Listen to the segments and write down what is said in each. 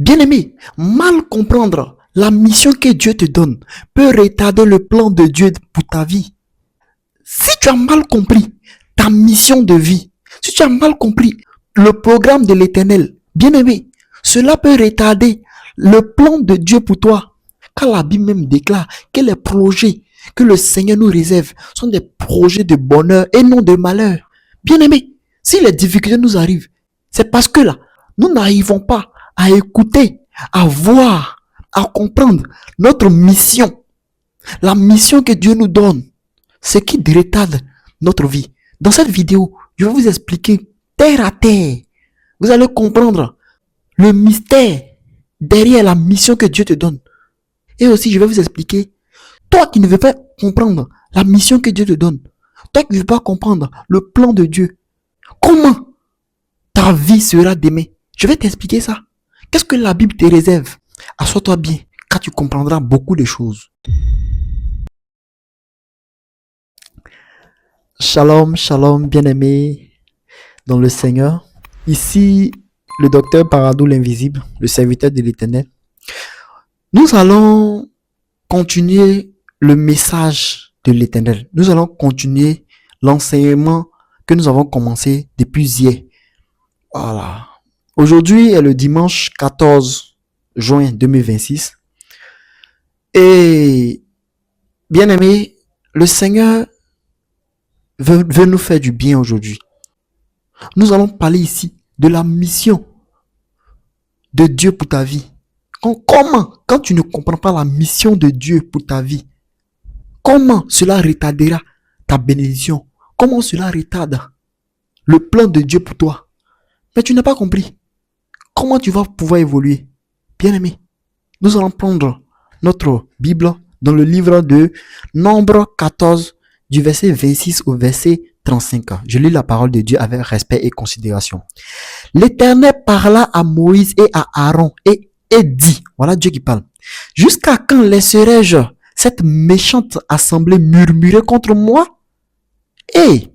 Bien-aimé, mal comprendre la mission que Dieu te donne peut retarder le plan de Dieu pour ta vie. Si tu as mal compris ta mission de vie, si tu as mal compris le programme de l'Éternel, bien-aimé, cela peut retarder le plan de Dieu pour toi. Car la Bible même déclare que les projets que le Seigneur nous réserve sont des projets de bonheur et non de malheur. Bien-aimé, si les difficultés nous arrivent, c'est parce que là, nous n'arrivons pas à écouter, à voir, à comprendre notre mission. La mission que Dieu nous donne, ce qui retarde notre vie. Dans cette vidéo, je vais vous expliquer terre à terre. Vous allez comprendre le mystère derrière la mission que Dieu te donne. Et aussi, je vais vous expliquer, toi qui ne veux pas comprendre la mission que Dieu te donne, toi qui ne veux pas comprendre le plan de Dieu, comment ta vie sera demain. Je vais t'expliquer ça. Qu'est-ce que la Bible te réserve? Assois-toi bien, car tu comprendras beaucoup de choses. Shalom, shalom, bien-aimés dans le Seigneur. Ici, le docteur Paradou l'invisible, le serviteur de l'Éternel. Nous allons continuer le message de l'Éternel. Nous allons continuer l'enseignement que nous avons commencé depuis hier. Voilà. Aujourd'hui est le dimanche 14 juin 2026. Et, bien-aimés, le Seigneur veut nous faire du bien aujourd'hui. Nous allons parler ici de la mission de Dieu pour ta vie. Comment, quand tu ne comprends pas la mission de Dieu pour ta vie, comment cela retardera ta bénédiction? Comment cela retarde le plan de Dieu pour toi? Mais tu n'as pas compris. Comment tu vas pouvoir évoluer? Bien-aimé, nous allons prendre notre Bible dans le livre de Nombre 14, du verset 26 au verset 35. Je lis la parole de Dieu avec respect et considération. L'Éternel parla à Moïse et à Aaron et dit, voilà Dieu qui parle, jusqu'à quand laisserai-je cette méchante assemblée murmurer contre moi? Et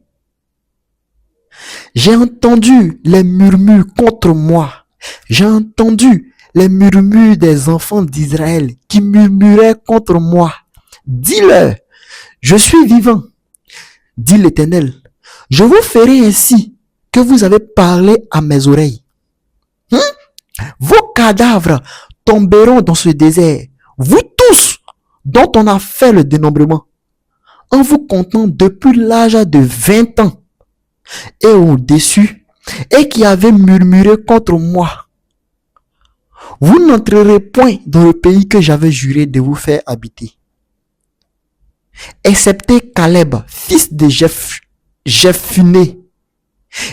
j'ai entendu les murmures contre moi. J'ai entendu les murmures des enfants d'Israël qui murmuraient contre moi. Dis-leur, je suis vivant, dit l'Éternel. Je vous ferai ainsi que vous avez parlé à mes oreilles. Vos cadavres tomberont dans ce désert, vous tous dont on a fait le dénombrement, en vous comptant depuis l'âge de 20 ans et au-dessus, et qui avez murmuré contre moi. Vous n'entrerez point dans le pays que j'avais juré de vous faire habiter, excepté Caleb, fils de Jephunnée,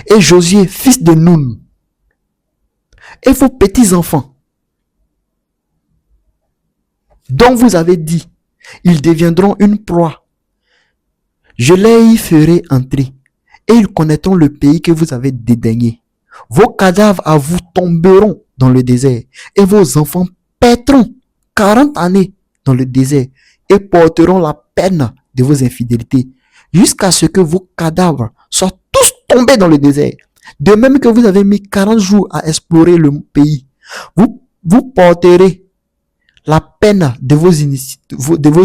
et Josué, fils de Nun, et vos petits-enfants, dont vous avez dit, ils deviendront une proie. Je les y ferai entrer, et ils connaîtront le pays que vous avez dédaigné. Vos cadavres à vous tomberont dans le désert, et vos enfants paîtront 40 années dans le désert, et porteront la peine de vos infidélités, jusqu'à ce que vos cadavres soient tous tombés dans le désert. De même que vous avez mis 40 jours à explorer le pays, vous porterez la peine de vos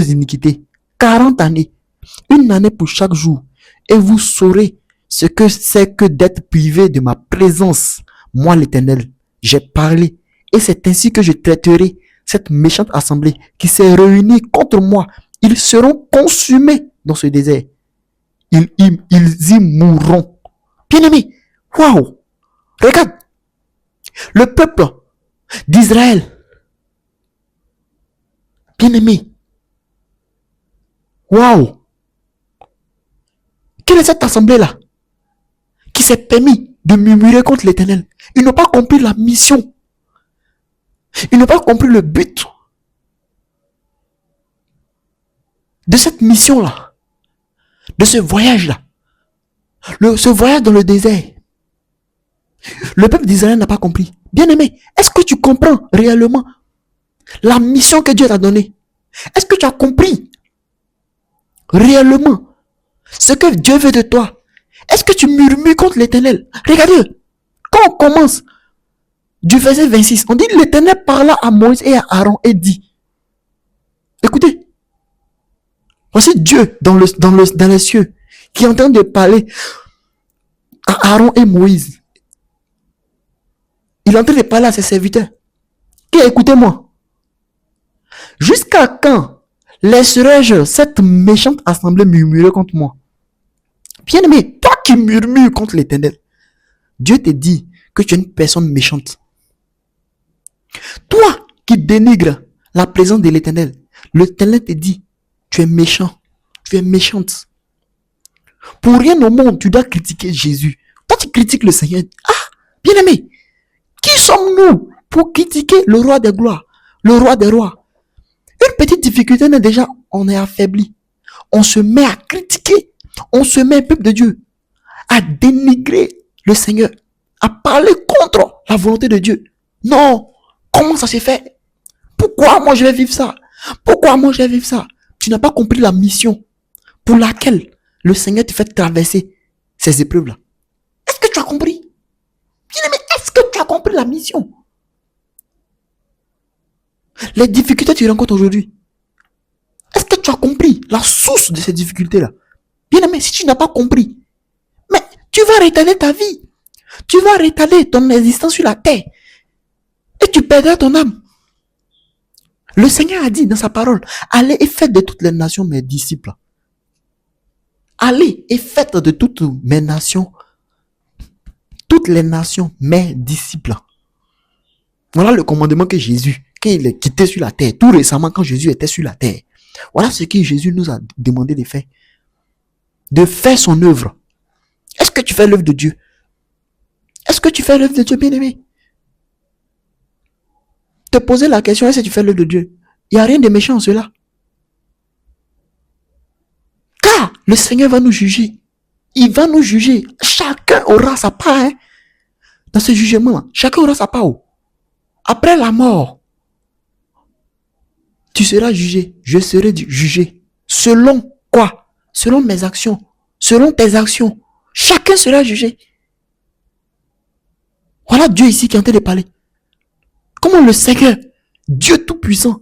iniquités. 40 années, une année pour chaque jour, et vous saurez ce que c'est que d'être privé de ma présence. Moi l'Éternel, j'ai parlé, et c'est ainsi que je traiterai cette méchante assemblée qui s'est réunie contre moi. Ils seront consumés dans ce désert. Ils y mourront. Bien-aimé, waouh! Regarde, le peuple d'Israël, bien-aimé, waouh! Quelle est cette assemblée-là qui s'est permis de murmurer contre l'Éternel? Ils n'ont pas compris la mission. Ils n'ont pas compris le but de cette mission-là, de ce voyage-là, ce voyage dans le désert. Le peuple d'Israël n'a pas compris. Bien-aimé, est-ce que tu comprends réellement la mission que Dieu t'a donnée? Est-ce que tu as compris réellement ce que Dieu veut de toi? Est-ce que tu murmures contre l'Éternel? Regarde, quand on commence Du verset 26, on dit l'Éternel parla à Moïse et à Aaron et dit, écoutez, voici Dieu dans les cieux qui est en train de parler à Aaron et Moïse. Il est en train de parler à ses serviteurs. Et écoutez-moi, jusqu'à quand laisserai-je cette méchante assemblée murmurer contre moi? Bien-aimé, toi qui murmures contre l'Éternel, Dieu te dit que tu es une personne méchante. Toi qui dénigres la présence de l'Éternel, l'Éternel te dit, tu es méchant, tu es méchante. Pour rien au monde, tu dois critiquer Jésus. Toi, tu critiques le Seigneur. Ah, bien-aimé, qui sommes-nous pour critiquer le roi des gloires, le roi des rois? Une petite difficulté, déjà, on est affaibli. On se met à critiquer. On se met, peuple de Dieu, à dénigrer le Seigneur, à parler contre la volonté de Dieu. Non, comment ça s'est fait? Pourquoi moi je vais vivre ça? Pourquoi moi je vais vivre ça? Tu n'as pas compris la mission pour laquelle le Seigneur te fait traverser ces épreuves-là. Est-ce que tu as compris? Bien-aimé, est-ce que tu as compris la mission? Les difficultés que tu rencontres aujourd'hui, est-ce que tu as compris la source de ces difficultés-là? Bien-aimé, si tu n'as pas compris, mais tu vas rétaler ta vie. Tu vas rétaler ton existence sur la terre. Et tu perdras ton âme. Le Seigneur a dit dans sa parole, allez et faites de toutes les nations mes disciples. Allez et faites de toutes mes nations, toutes les nations mes disciples. Voilà le commandement que Jésus, quand il est quitté sur la terre, tout récemment quand Jésus était sur la terre. Voilà ce que Jésus nous a demandé de faire. De faire son œuvre. Est-ce que tu fais l'œuvre de Dieu? Est-ce que tu fais l'œuvre de Dieu, bien-aimé? Te poser la question, est-ce que tu fais l'œuvre de Dieu? Il n'y a rien de méchant en cela. Car le Seigneur va nous juger. Il va nous juger. Chacun aura sa part. Hein? Dans ce jugement-là, chacun aura sa part. Après la mort, tu seras jugé. Je serai jugé. Selon quoi? Selon mes actions. Selon tes actions. Chacun sera jugé. Voilà Dieu ici qui est en train de parler. Comment le Seigneur, Dieu Tout-Puissant,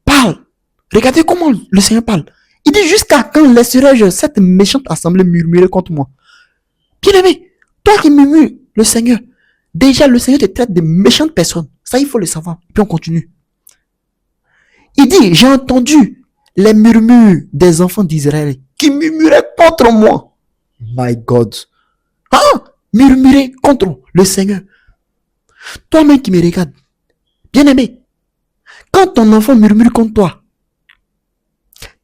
parle. Regardez comment le Seigneur parle. Il dit, jusqu'à quand laisserai-je cette méchante assemblée murmurer contre moi? Bien-aimé, toi qui murmures le Seigneur, déjà le Seigneur te traite de méchantes personnes. Ça, il faut le savoir. Puis on continue. Il dit, j'ai entendu les murmures des enfants d'Israël qui murmuraient contre moi. My God. Ah, murmurer contre le Seigneur. Toi-même qui me regardes, bien-aimé, quand ton enfant murmure contre toi,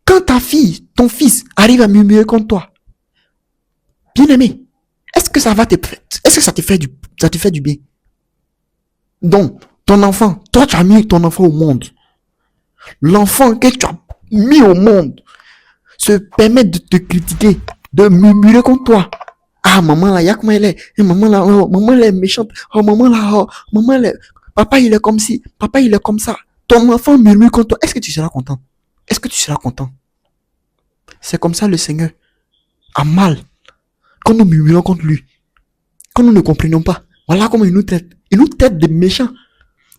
quand ta fille, ton fils arrive à murmurer contre toi, bien-aimé, est-ce que ça te fait du bien? Donc, ton enfant, toi tu as mis ton enfant au monde. L'enfant que tu as mis au monde se permet de te critiquer, de murmurer contre toi. Ah, maman là, y'a comment elle est? Et maman là, oh, maman elle est méchante. Oh, maman là, oh, maman elle est... Papa il est comme ci, papa il est comme ça. Ton enfant murmure contre toi. Est-ce que tu seras content? Est-ce que tu seras content? C'est comme ça le Seigneur a mal quand nous murmurons contre lui. Quand nous ne comprenons pas. Voilà comment il nous traite. Il nous traite de méchants.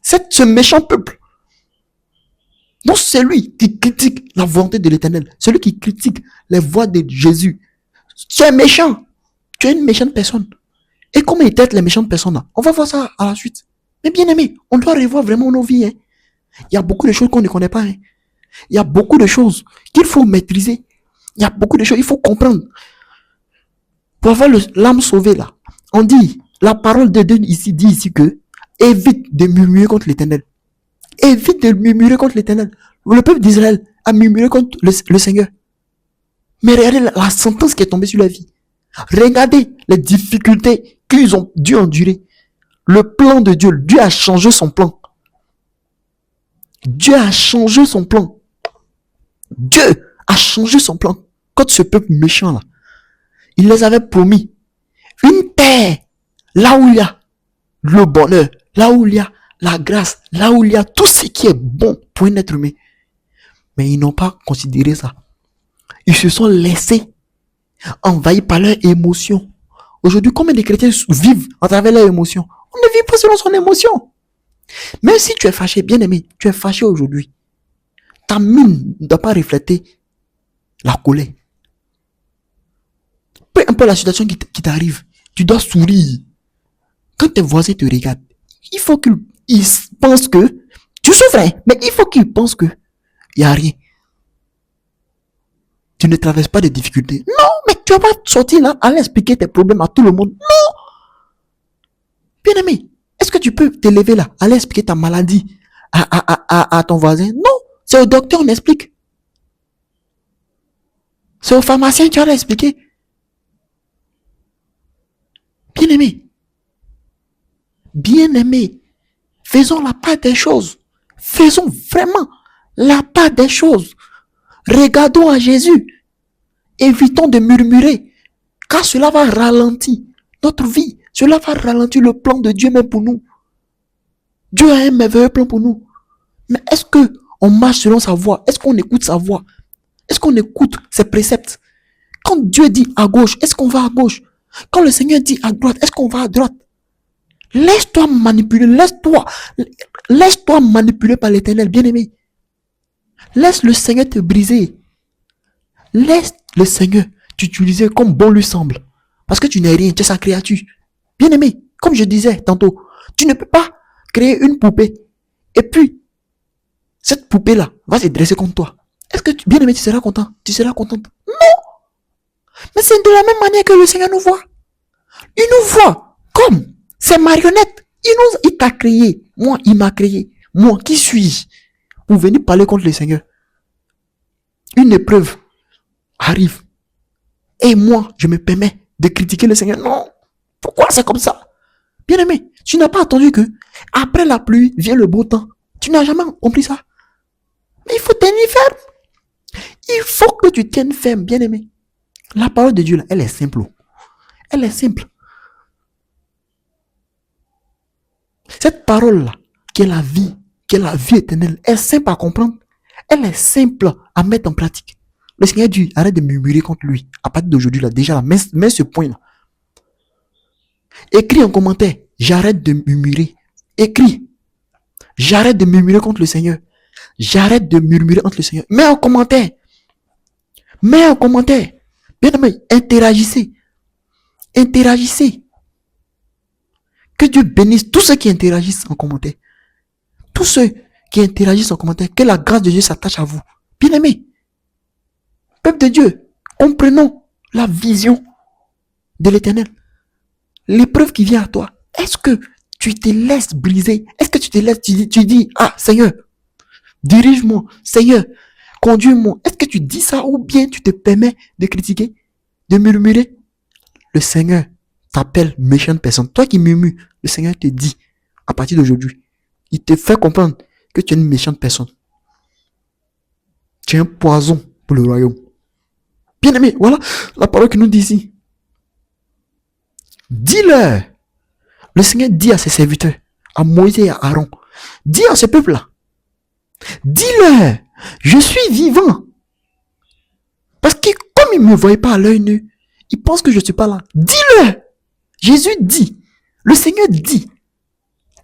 C'est ce méchant peuple. Non, c'est lui qui critique la volonté de l'Éternel. Celui qui critique les voies de Jésus. Tu es méchant. Tu es une méchante personne. Et comment il traite les méchantes personnes là? On va voir ça à la suite. Mais bien aimé, on doit revoir vraiment nos vies. Hein. Il y a beaucoup de choses qu'on ne connaît pas. Hein. Il y a beaucoup de choses qu'il faut maîtriser. Il y a beaucoup de choses qu'il faut comprendre. Pour avoir l'âme sauvée là, on dit, la parole de Dieu ici dit ici que évite de murmurer contre l'Éternel. Évite de murmurer contre l'Éternel. Le peuple d'Israël a murmuré contre le Seigneur. Mais regardez la sentence qui est tombée sur la vie. Regardez les difficultés qu'ils ont dû endurer. Le plan de Dieu, Dieu a changé son plan. Dieu a changé son plan. Dieu a changé son plan. Quand ce peuple méchant là, il les avait promis une terre, là où il y a le bonheur, là où il y a la grâce, là où il y a tout ce qui est bon pour un être humain. Mais ils n'ont pas considéré ça. Ils se sont laissés envahis par leurs émotions. Aujourd'hui, combien de chrétiens vivent à travers leurs émotions? On ne vit pas selon son émotion. Même si tu es fâché, bien aimé, tu es fâché aujourd'hui. Ta mine ne doit pas refléter la colère. Peu importe la situation qui t'arrive, tu dois sourire. Quand tes voisins te regardent, il faut qu'ils pensent que tu souffres, hein, mais il faut qu'ils pensent que il n'y a rien. Tu ne traverses pas de difficultés. Non, mais tu vas pas sortir là, aller expliquer tes problèmes à tout le monde. Non. Bien aimé, est-ce que tu peux te lever là, aller expliquer ta maladie à ton voisin? Non, c'est au docteur on explique. C'est au pharmacien que tu vas l'expliquer. Bien aimé, bien aimé, faisons la part des choses. Faisons vraiment la part des choses. Regardons à Jésus. Évitons de murmurer, car cela va ralentir notre vie. Cela va ralentir le plan de Dieu même pour nous. Dieu a un merveilleux plan pour nous. Mais est-ce que on marche selon sa voix? Est-ce qu'on écoute sa voix? Est-ce qu'on écoute ses préceptes? Quand Dieu dit à gauche, est-ce qu'on va à gauche? Quand le Seigneur dit à droite, est-ce qu'on va à droite? Laisse-toi manipuler, laisse-toi manipuler par l'Éternel, bien-aimé. Laisse le Seigneur te briser. Laisse le Seigneur t'utiliser comme bon lui semble. Parce que tu n'es rien, tu es sa créature. Bien-aimé, comme je disais tantôt, tu ne peux pas créer une poupée. Et puis, cette poupée-là va se dresser contre toi. Est-ce que, bien-aimé, tu seras content? Tu seras contente? Non! Mais c'est de la même manière que le Seigneur nous voit. Il nous voit comme ces marionnettes. Il t'a créé. Moi, il m'a créé. Moi, qui suis-je pour venir parler contre le Seigneur? Une épreuve arrive. Et moi, je me permets de critiquer le Seigneur. Non. Pourquoi c'est comme ça? Bien aimé, tu n'as pas attendu que après la pluie vient le beau temps. Tu n'as jamais compris ça. Mais il faut tenir ferme. Il faut que tu tiennes ferme, bien aimé. La parole de Dieu, là, elle est simple. Elle est simple. Cette parole-là, qui est la vie éternelle, est simple à comprendre. Elle est simple à mettre en pratique. Le Seigneur dit, arrête de murmurer contre lui. À partir d'aujourd'hui, là, déjà, là, mets ce point-là. Écris en commentaire, j'arrête de murmurer. Écris, j'arrête de murmurer contre le Seigneur. J'arrête de murmurer contre le Seigneur. Mets en commentaire. Mets en commentaire. Bien aimé, interagissez. Interagissez. Que Dieu bénisse tous ceux qui interagissent en commentaire. Tous ceux qui interagissent en commentaire. Que la grâce de Dieu s'attache à vous. Bien aimé. Peuple de Dieu, comprenons la vision de l'Éternel. L'épreuve qui vient à toi. Est-ce que tu te laisses briser? Est-ce que tu te laisses, tu dis, ah Seigneur, dirige-moi. Seigneur, conduis-moi. Est-ce que tu dis ça ou bien tu te permets de critiquer, de murmurer? Le Seigneur t'appelle méchante personne. Toi qui murmures, le Seigneur te dit, à partir d'aujourd'hui, il te fait comprendre que tu es une méchante personne. Tu es un poison pour le royaume. Bien aimé, voilà la parole que nous dit ici. Dis-leur. Le Seigneur dit à ses serviteurs, à Moïse et à Aaron, dis à ce peuple-là, dis-leur, je suis vivant. Parce que comme ils ne me voient pas à l'œil nu, ils pensent que je ne suis pas là. Dis-leur. Jésus dit, le Seigneur dit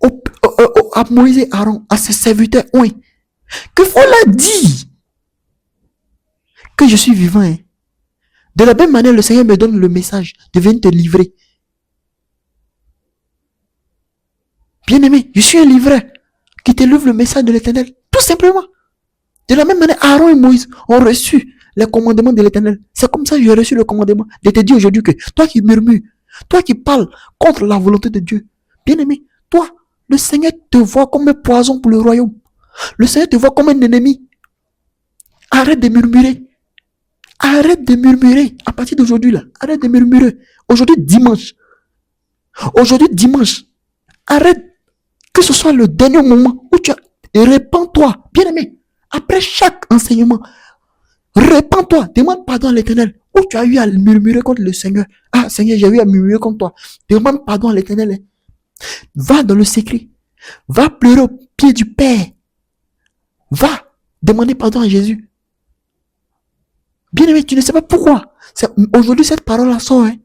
à Moïse et Aaron, à ses serviteurs, oui, que faut leur dire que je suis vivant. Hein. De la même manière, le Seigneur me donne le message de venir te livrer. Bien-aimé, je suis un livreur qui te livre le message de l'Éternel. Tout simplement. De la même manière, Aaron et Moïse ont reçu les commandements de l'Éternel. C'est comme ça que j'ai reçu le commandement de te dire aujourd'hui que toi qui murmures, toi qui parles contre la volonté de Dieu, bien-aimé, toi, le Seigneur te voit comme un poison pour le royaume. Le Seigneur te voit comme un ennemi. Arrête de murmurer. Arrête de murmurer. À partir d'aujourd'hui, là, arrête de murmurer. Aujourd'hui, dimanche. Arrête. Que ce soit le dernier moment où tu as... Répands-toi, bien-aimé. Après chaque enseignement, répands-toi. Demande pardon à l'Éternel. Où tu as eu à murmurer contre le Seigneur. Ah, Seigneur, j'ai eu à murmurer contre toi. Demande pardon à l'Éternel. Va dans le secret. Va pleurer au pied du Père. Va demander pardon à Jésus. Bien-aimé, tu ne sais pas pourquoi. Aujourd'hui, cette parole-là sort. Hein.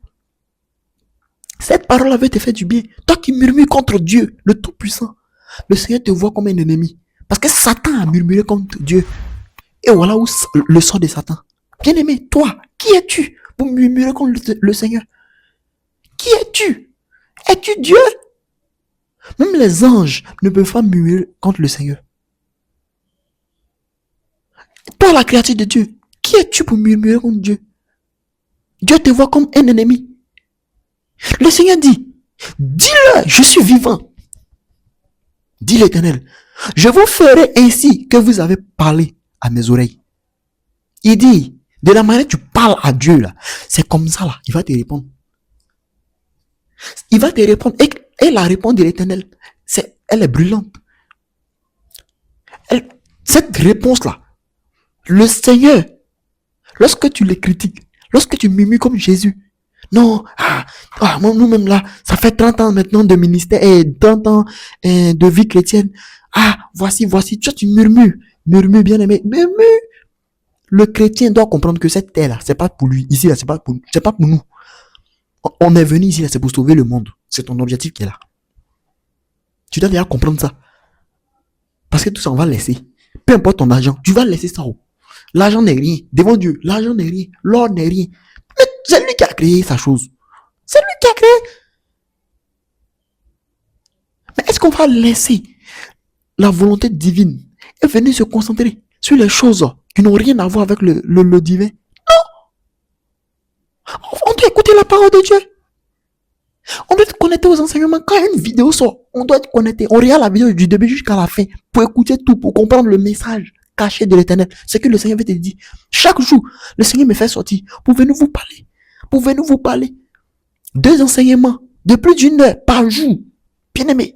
Cette parole avait te fait du bien. Toi qui murmures contre Dieu, le Tout-Puissant, le Seigneur te voit comme un ennemi. Parce que Satan a murmuré contre Dieu. Et voilà où le sort de Satan. Bien-aimé, toi, qui es-tu pour murmurer contre le Seigneur? Qui es-tu? Es-tu Dieu? Même les anges ne peuvent pas murmurer contre le Seigneur. Toi, la créature de Dieu, qui es-tu pour murmurer contre Dieu? Dieu te voit comme un ennemi. Le Seigneur dit, dis-le, je suis vivant. Dit l'Éternel, je vous ferai ainsi que vous avez parlé à mes oreilles. Il dit, de la manière que tu parles à Dieu, là, c'est comme ça, là, il va te répondre. Il va te répondre. Et la réponse de l'Éternel, elle est brûlante. Cette réponse-là, le Seigneur, lorsque tu le critiques, lorsque tu murmures comme Jésus, non, nous-mêmes là, ça fait 30 ans maintenant de ministère et 30 ans de vie chrétienne. Voici, toi tu murmures bien aimé, murmure. Le chrétien doit comprendre que cette terre là, c'est pas pour lui, ici là, c'est pas pour nous. On est venu ici là, c'est pour sauver le monde. C'est ton objectif qui est là. Tu dois déjà comprendre ça. Parce que tout ça, on va laisser. Peu importe ton argent, tu vas laisser ça. L'argent n'est rien. Devant Dieu, l'argent n'est rien. L'or n'est rien. Mais c'est lui qui a créé sa chose. C'est lui qui a créé. Mais est-ce qu'on va laisser la volonté divine et venir se concentrer sur les choses qui n'ont rien à voir avec le divin? Non. On doit écouter la parole de Dieu. On doit être connecté aux enseignements. Quand une vidéo sort, on doit être connecté. On regarde la vidéo du début jusqu'à la fin pour écouter tout, pour comprendre le message caché de l'Éternel. C'est que le Seigneur veut te dire. Chaque jour, le Seigneur me fait sortir pour venir vous parler. Pour venir vous parler. 2 enseignements de plus d'1 heure par jour. Bien aimé.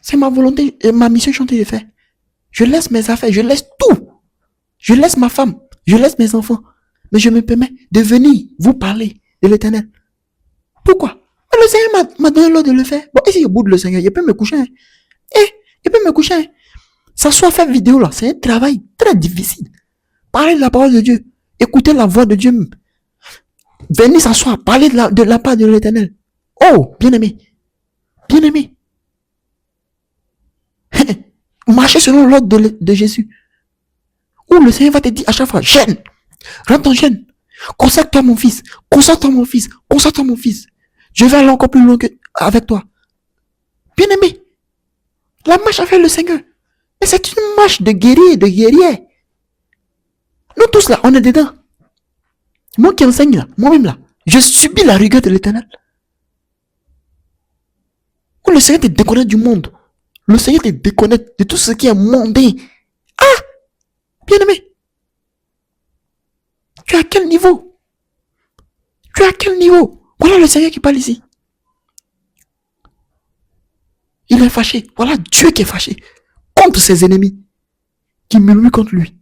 C'est ma volonté, ma mission que je suis en train de faire. Je laisse mes affaires, je laisse tout. Je laisse ma femme, je laisse mes enfants. Mais je me permets de venir vous parler de l'Éternel. Pourquoi? Le Seigneur m'a donné l'ordre de le faire. Bon, et si au bout de le Seigneur, il peut me coucher. Il peut me coucher. S'asseoir faire vidéo là, c'est un travail très difficile. Parler de la parole de Dieu. Écouter la voix de Dieu. Venir s'asseoir, parler de la part de l'Éternel. Oh, bien-aimé. Bien-aimé. Marcher selon l'ordre de Jésus. Où le Seigneur va te dire à chaque fois, jeûne. Rentre en jeûne. Consacre-toi mon fils. Consacre-toi mon fils. Consacre-toi mon fils. Je vais aller encore plus loin avec toi. Bien-aimé. La marche avec le Seigneur. Mais c'est une marche de guerrier, de guerrière. Nous tous là, on est dedans. Moi qui enseigne là, moi-même là, je subis la rigueur de l'Éternel. Où le Seigneur te déconnecte du monde. Le Seigneur te déconnecte de tout ce qui est mondain. Bien-aimé. Tu es à quel niveau? Tu es à quel niveau? Voilà le Seigneur qui parle ici. Il est fâché. Voilà Dieu qui est fâché contre ses ennemis qui murmurent contre lui.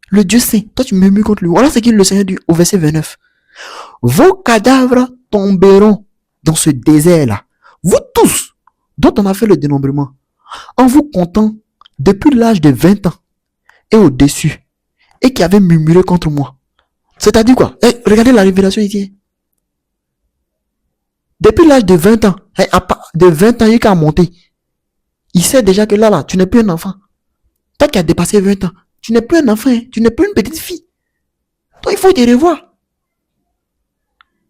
Le Dieu saint, toi tu murmures contre lui. Voilà ce qu'il le Seigneur dit au verset 29. Vos cadavres tomberont dans ce désert-là. Vous tous, dont on a fait le dénombrement, en vous comptant depuis l'âge de 20 ans et au-dessus, et qui avaient murmuré contre moi. C'est-à-dire quoi? Regardez la révélation ici. Depuis l'âge de 20 ans, de 20 ans, il a monté. Il sait déjà que là, tu n'es plus un enfant. Toi qui as dépassé 20 ans, tu n'es plus un enfant, tu n'es plus une petite fille. Donc il faut te revoir.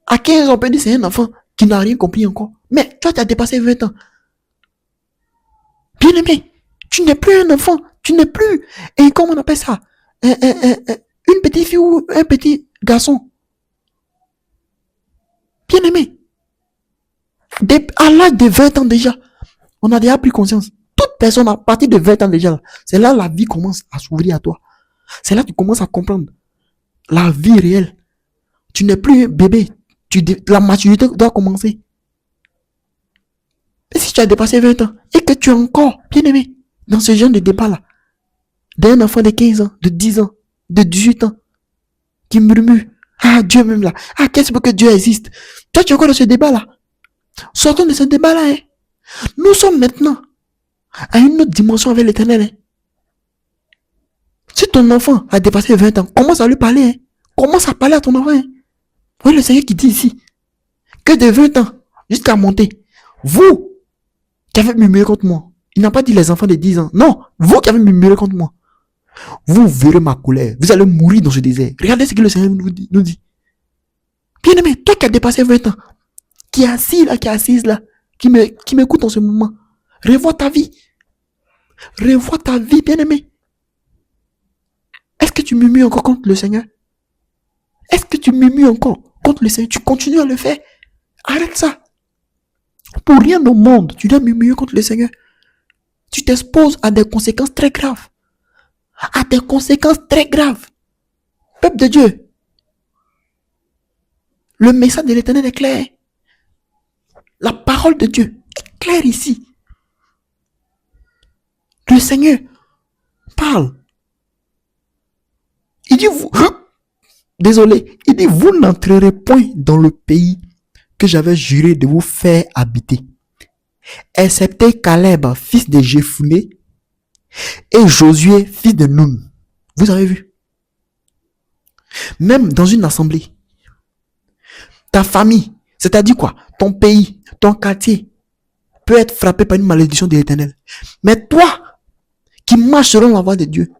À 15 ans, on peut dire c'est un enfant qui n'a rien compris encore. Mais toi, tu as dépassé 20 ans. Bien aimé, tu n'es plus un enfant, tu n'es plus, et comment on appelle ça, une petite fille ou un petit garçon. Bien aimé, à l'âge de 20 ans déjà, on a déjà pris conscience. Toute personne à partir de 20 ans déjà, c'est là la vie commence à s'ouvrir à toi. C'est là que tu commences à comprendre la vie réelle. Tu n'es plus un bébé, la maturité doit commencer. Et si tu as dépassé 20 ans et que tu es encore bien aimé dans ce genre de débat-là, d'un enfant de 15 ans, de 10 ans, de 18 ans, qui murmure, Dieu même là, qu'est-ce que Dieu existe? Toi, tu es encore dans ce débat-là. Sortons de ce débat-là. Nous sommes maintenant à une autre dimension avec l'Éternel. Si ton enfant a dépassé 20 ans, commence à lui parler. Commence à parler à ton enfant. Oui, le Seigneur qui dit ici que de 20 ans jusqu'à monter. Vous qui avez murmuré contre moi. Il n'a pas dit les enfants de 10 ans. Non, vous qui avez murmuré contre moi. Vous verrez ma colère. Vous allez mourir dans ce désert. Regardez ce que le Seigneur nous dit. Bien-aimé, toi qui as dépassé 20 ans, qui est assis là, qui est assise là, qui m'écoute en ce moment, revois ta vie. Revois ta vie, bien-aimé. Est-ce que tu murmures encore contre le Seigneur? Est-ce que tu murmures encore contre le Seigneur? Tu continues à le faire? Arrête ça. Pour rien au monde, tu dois murmurer contre le Seigneur. Tu t'exposes à des conséquences très graves. À des conséquences très graves. Peuple de Dieu, le message de l'Éternel est clair. La parole de Dieu est claire ici. Le Seigneur parle. Il dit, désolé, il dit, vous n'entrerez point dans le pays que j'avais juré de vous faire habiter, excepté Caleb, fils de Jephuné, et Josué, fils de Nun. Vous avez vu? Même dans une assemblée, ta famille, c'est-à-dire quoi? Ton pays, ton quartier, peut être frappé par une malédiction de l'Éternel. Mais toi, qui marches selon la voie de Dieu,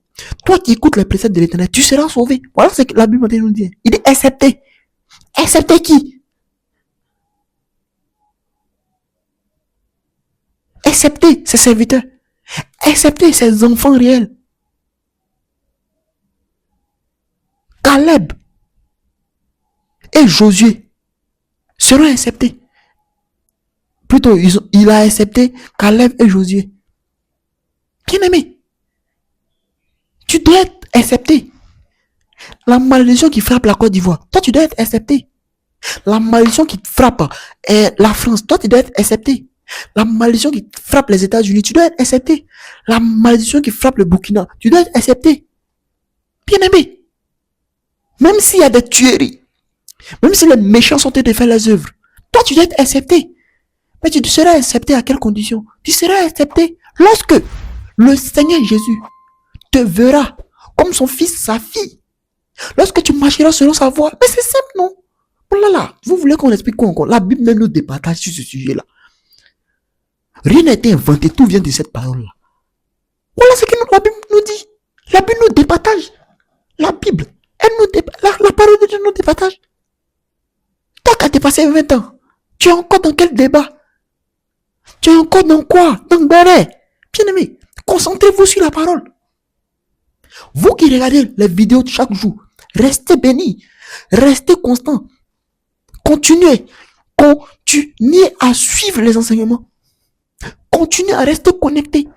toi qui écoutes les préceptes de l'Éternel, tu seras sauvé. Voilà ce que la Bible nous dit. Il est excepté. Excepté qui? Excepté ses serviteurs. Excepté ses enfants réels. Caleb et Josué seront acceptés. Plutôt, il a accepté Caleb et Josué. Bien aimé, tu dois être accepté. La malédiction qui frappe la Côte d'Ivoire, toi tu dois être accepté. La malédiction qui frappe la France, toi tu dois être accepté. La malédiction qui frappe les États-Unis, tu dois être accepté. La malédiction qui frappe le Burkina, tu dois être accepté. Bien aimé, même s'il y a des tueries, même si les méchants sont en train de faire les œuvres, toi tu dois être accepté. Mais tu seras accepté à quelles conditions? Tu seras accepté lorsque le Seigneur Jésus te verra comme son fils, sa fille. Lorsque tu marcheras selon sa voie. Mais c'est simple, non? Oh là là, vous voulez qu'on explique quoi encore? La Bible même nous départage sur ce sujet-là. Rien n'a été inventé, tout vient de cette parole-là. Voilà ce que la Bible nous dit. La Bible nous départage. La Bible, elle nous départage. La parole de Dieu nous départage. Toi qui as dépassé 20 ans, tu es encore dans quel débat? Tu es encore dans quoi? Dans le béret. Bien aimé, concentrez-vous sur la parole. Vous qui regardez les vidéos de chaque jour, restez bénis, restez constants. Continuez à suivre les enseignements. Continuez à rester connecté.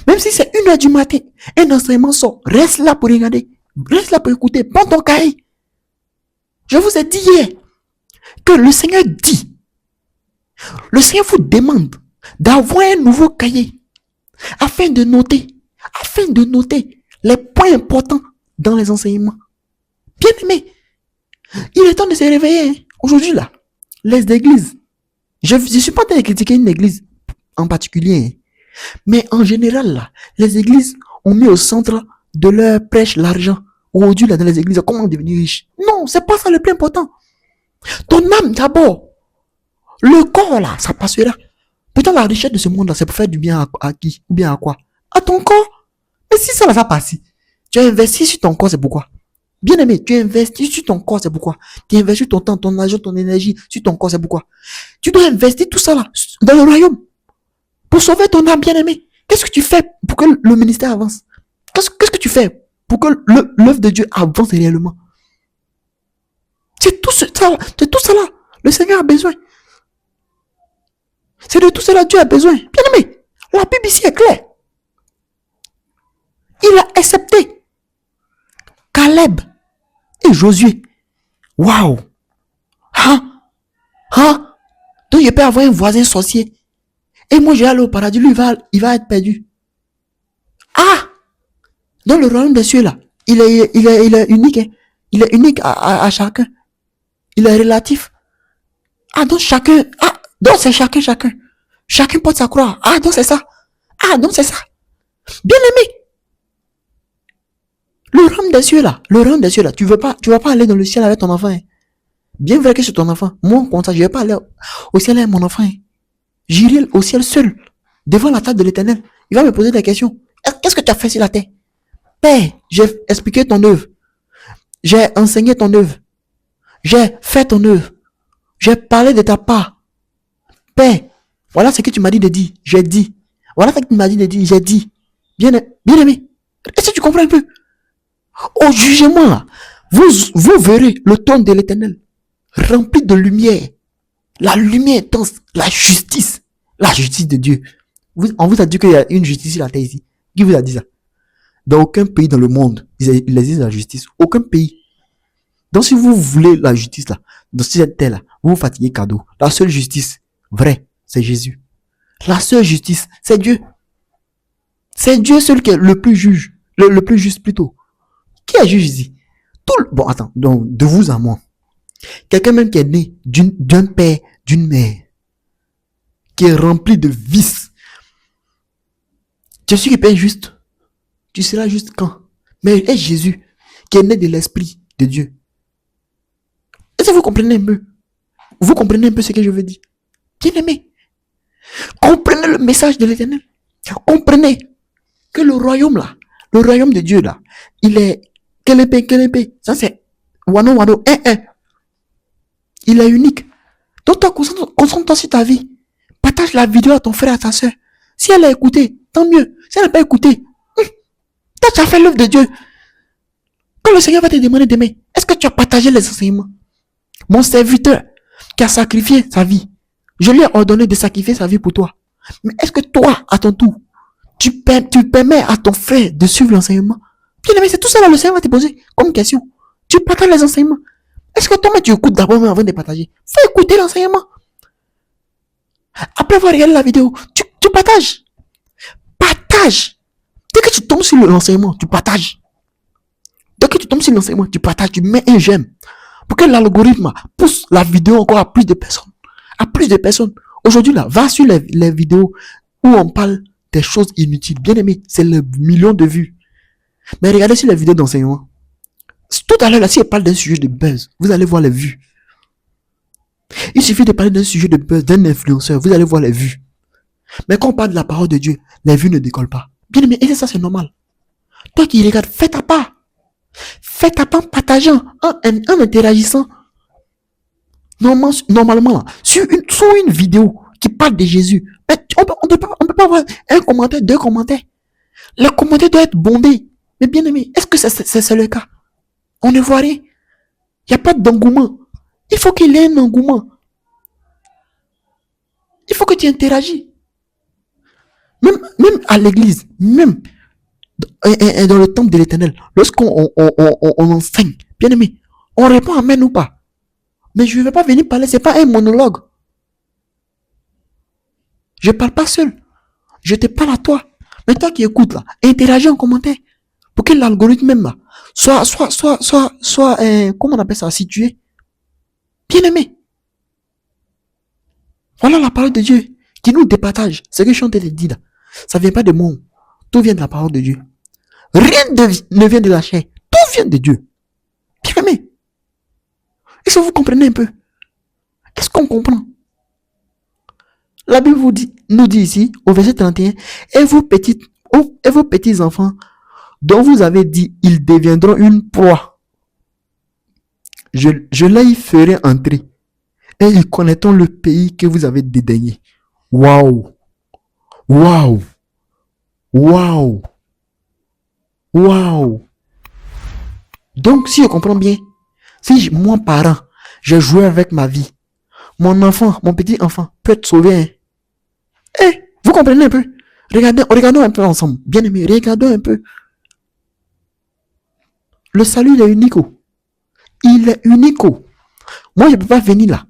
Même si c'est 1h du matin, un enseignement sort, reste là pour regarder. Reste là pour écouter. Prends ton cahier. Je vous ai dit hier que le Seigneur dit, le Seigneur vous demande d'avoir un nouveau cahier afin de noter les points importants dans les enseignements. Bien aimé, il est temps de se réveiller. Aujourd'hui là, les églises, je ne suis pas en train de critiquer une église en particulier, mais en général là, les églises ont mis au centre de leur prêche l'argent. Aujourd'hui là, dans les églises, comment devenir riche? Non, c'est pas ça le plus important. Ton âme d'abord. Le corps là, ça passera. Pourtant la richesse de ce monde là, c'est pour faire du bien à qui? Ou bien à quoi? À ton corps. Mais si ça va passer, tu as investi sur ton corps, c'est pourquoi? Bien aimé, tu investis sur ton corps, c'est pourquoi? Tu investis ton temps, ton argent, ton énergie sur ton corps, c'est pourquoi? Tu dois investir tout ça là, dans le royaume. Pour sauver ton âme, bien aimé. Qu'est-ce que tu fais pour que le ministère avance? Qu'est-ce que tu fais pour que l'œuvre de Dieu avance réellement? C'est tout ça là. Le Seigneur a besoin. C'est de tout cela Dieu a besoin. Bien aimé, la Bible ici est claire. Il a accepté Caleb et Josué. Waouh! Donc je peux avoir un voisin sorcier. Et moi je vais aller au paradis, lui il va être perdu. Dans le royaume des cieux là, il est unique. Hein? Il est unique à chacun. Il est relatif. Donc chacun. Donc c'est chacun. Chacun porte sa croix. Donc c'est ça. Donc c'est ça. Bien aimé. Le royaume des cieux là, tu vas pas aller dans le ciel avec ton enfant. Hein. Bien vrai que c'est ton enfant. Moi, comme ça, je ne vais pas aller au ciel avec mon enfant. J'irai au ciel seul, devant la table de l'Éternel. Il va me poser des questions. Qu'est-ce que tu as fait sur la terre? Père, j'ai expliqué ton œuvre. J'ai enseigné ton œuvre. J'ai fait ton œuvre. J'ai parlé de ta part. Père, voilà ce que tu m'as dit de dire. J'ai dit. Voilà ce que tu m'as dit de dire. J'ai dit. Bien aimé. Est-ce que tu comprends un peu? Au jugement, là, vous verrez le trône de l'Éternel rempli de lumière. La lumière intense, la justice de Dieu. On vous a dit qu'il y a une justice sur la terre ici. Qui vous a dit ça? Dans aucun pays dans le monde, il existe la justice. Aucun pays. Donc si vous voulez la justice là, dans cette terre là, vous vous fatiguez cadeau. La seule justice vraie, c'est Jésus. La seule justice, c'est Dieu. C'est Dieu seul qui est le plus juge, le plus juste plutôt. Qui est juge ici? Bon, attends, donc de vous à moi. Quelqu'un même qui est né d'un père, d'une mère, qui est rempli de vices. Tu sais qu'il est juste. Tu seras juste quand? Mais est Jésus, qui est né de l'Esprit de Dieu. Est-ce que vous comprenez un peu? Vous comprenez un peu ce que je veux dire? Bien aimé, comprenez le message de l'Éternel. Comprenez que le royaume là, le royaume de Dieu là, il est quelle épée. Ça c'est wano, il est unique. Donc toi, concentre-toi sur ta vie. Partage la vidéo à ton frère, à ta soeur. Si elle a écouté, tant mieux. Si elle n'a pas écouté, toi tu as fait l'œuvre de Dieu. Quand le Seigneur va te demander demain, est-ce que tu as partagé les enseignements? Mon serviteur qui a sacrifié sa vie, je lui ai ordonné de sacrifier sa vie pour toi. Mais est-ce que toi, à ton tour, tu permets à ton frère de suivre l'enseignement? Bien aimé, c'est tout ça là, le Seigneur va te poser comme question. Tu partages les enseignements. Est-ce que toi-même tu écoutes d'abord avant de partager? Faut écouter l'enseignement. Après avoir regardé la vidéo, tu partages. Partage. Dès que tu tombes sur l'enseignement, tu partages. Dès que tu tombes sur l'enseignement, tu partages, tu mets un j'aime. Pour que l'algorithme pousse la vidéo encore à plus de personnes. À plus de personnes. Aujourd'hui là, va sur les vidéos où on parle des choses inutiles. Bien aimé, c'est le million de vues. Mais regardez sur les vidéos d'enseignement. Tout à l'heure là, si elle parle d'un sujet de buzz, vous allez voir les vues. Il suffit de parler d'un sujet de buzz, d'un influenceur, vous allez voir les vues. Mais quand on parle de la parole de Dieu, les vues ne décollent pas. Bien aimé, et ça c'est normal. Toi qui regardes, fais ta part. Fais ta part en partageant, en interagissant. Normalement, sur une vidéo qui parle de Jésus, on peut pas avoir un commentaire, deux commentaires. Les commentaires doivent être bondés. Mais bien aimé, est-ce que c'est le cas? On ne voit rien. Il n'y a pas d'engouement. Il faut qu'il y ait un engouement. Il faut que tu interagis. Même à l'église, même dans le temple de l'Éternel, lorsqu'on enseigne, bien aimé, on répond amen ou pas. Mais je ne vais pas venir parler, c'est pas un monologue. Je ne parle pas seul. Je te parle à toi. Mais toi qui écoutes là, interagis en commentaire. Pour que l'algorithme même là, soit, comment on appelle ça, situé. Bien aimé. Voilà la parole de Dieu qui nous départage. Ce que je suis en train de dire là, ça ne vient pas de moi. Tout vient de la parole de Dieu. Rien ne vient de la chair. Tout vient de Dieu. Bien aimé. Est-ce que vous comprenez un peu? Est-ce qu'on comprend? La Bible nous dit ici, au verset 31, et vos petits enfants, dont vous avez dit, ils deviendront une proie. Je les ferai entrer, et ils connaîtront le pays que vous avez dédaigné. Waouh! Waouh! Waouh! Waouh! Donc, si je comprends bien, si moi, parent, j'ai joué avec ma vie, mon enfant, mon petit enfant, peut être sauvé. Hein? Eh, vous comprenez un peu? Regardons un peu ensemble. Bien aimé, regardons un peu. Le salut, il est unique. Il est unique. Moi, je ne peux pas venir là,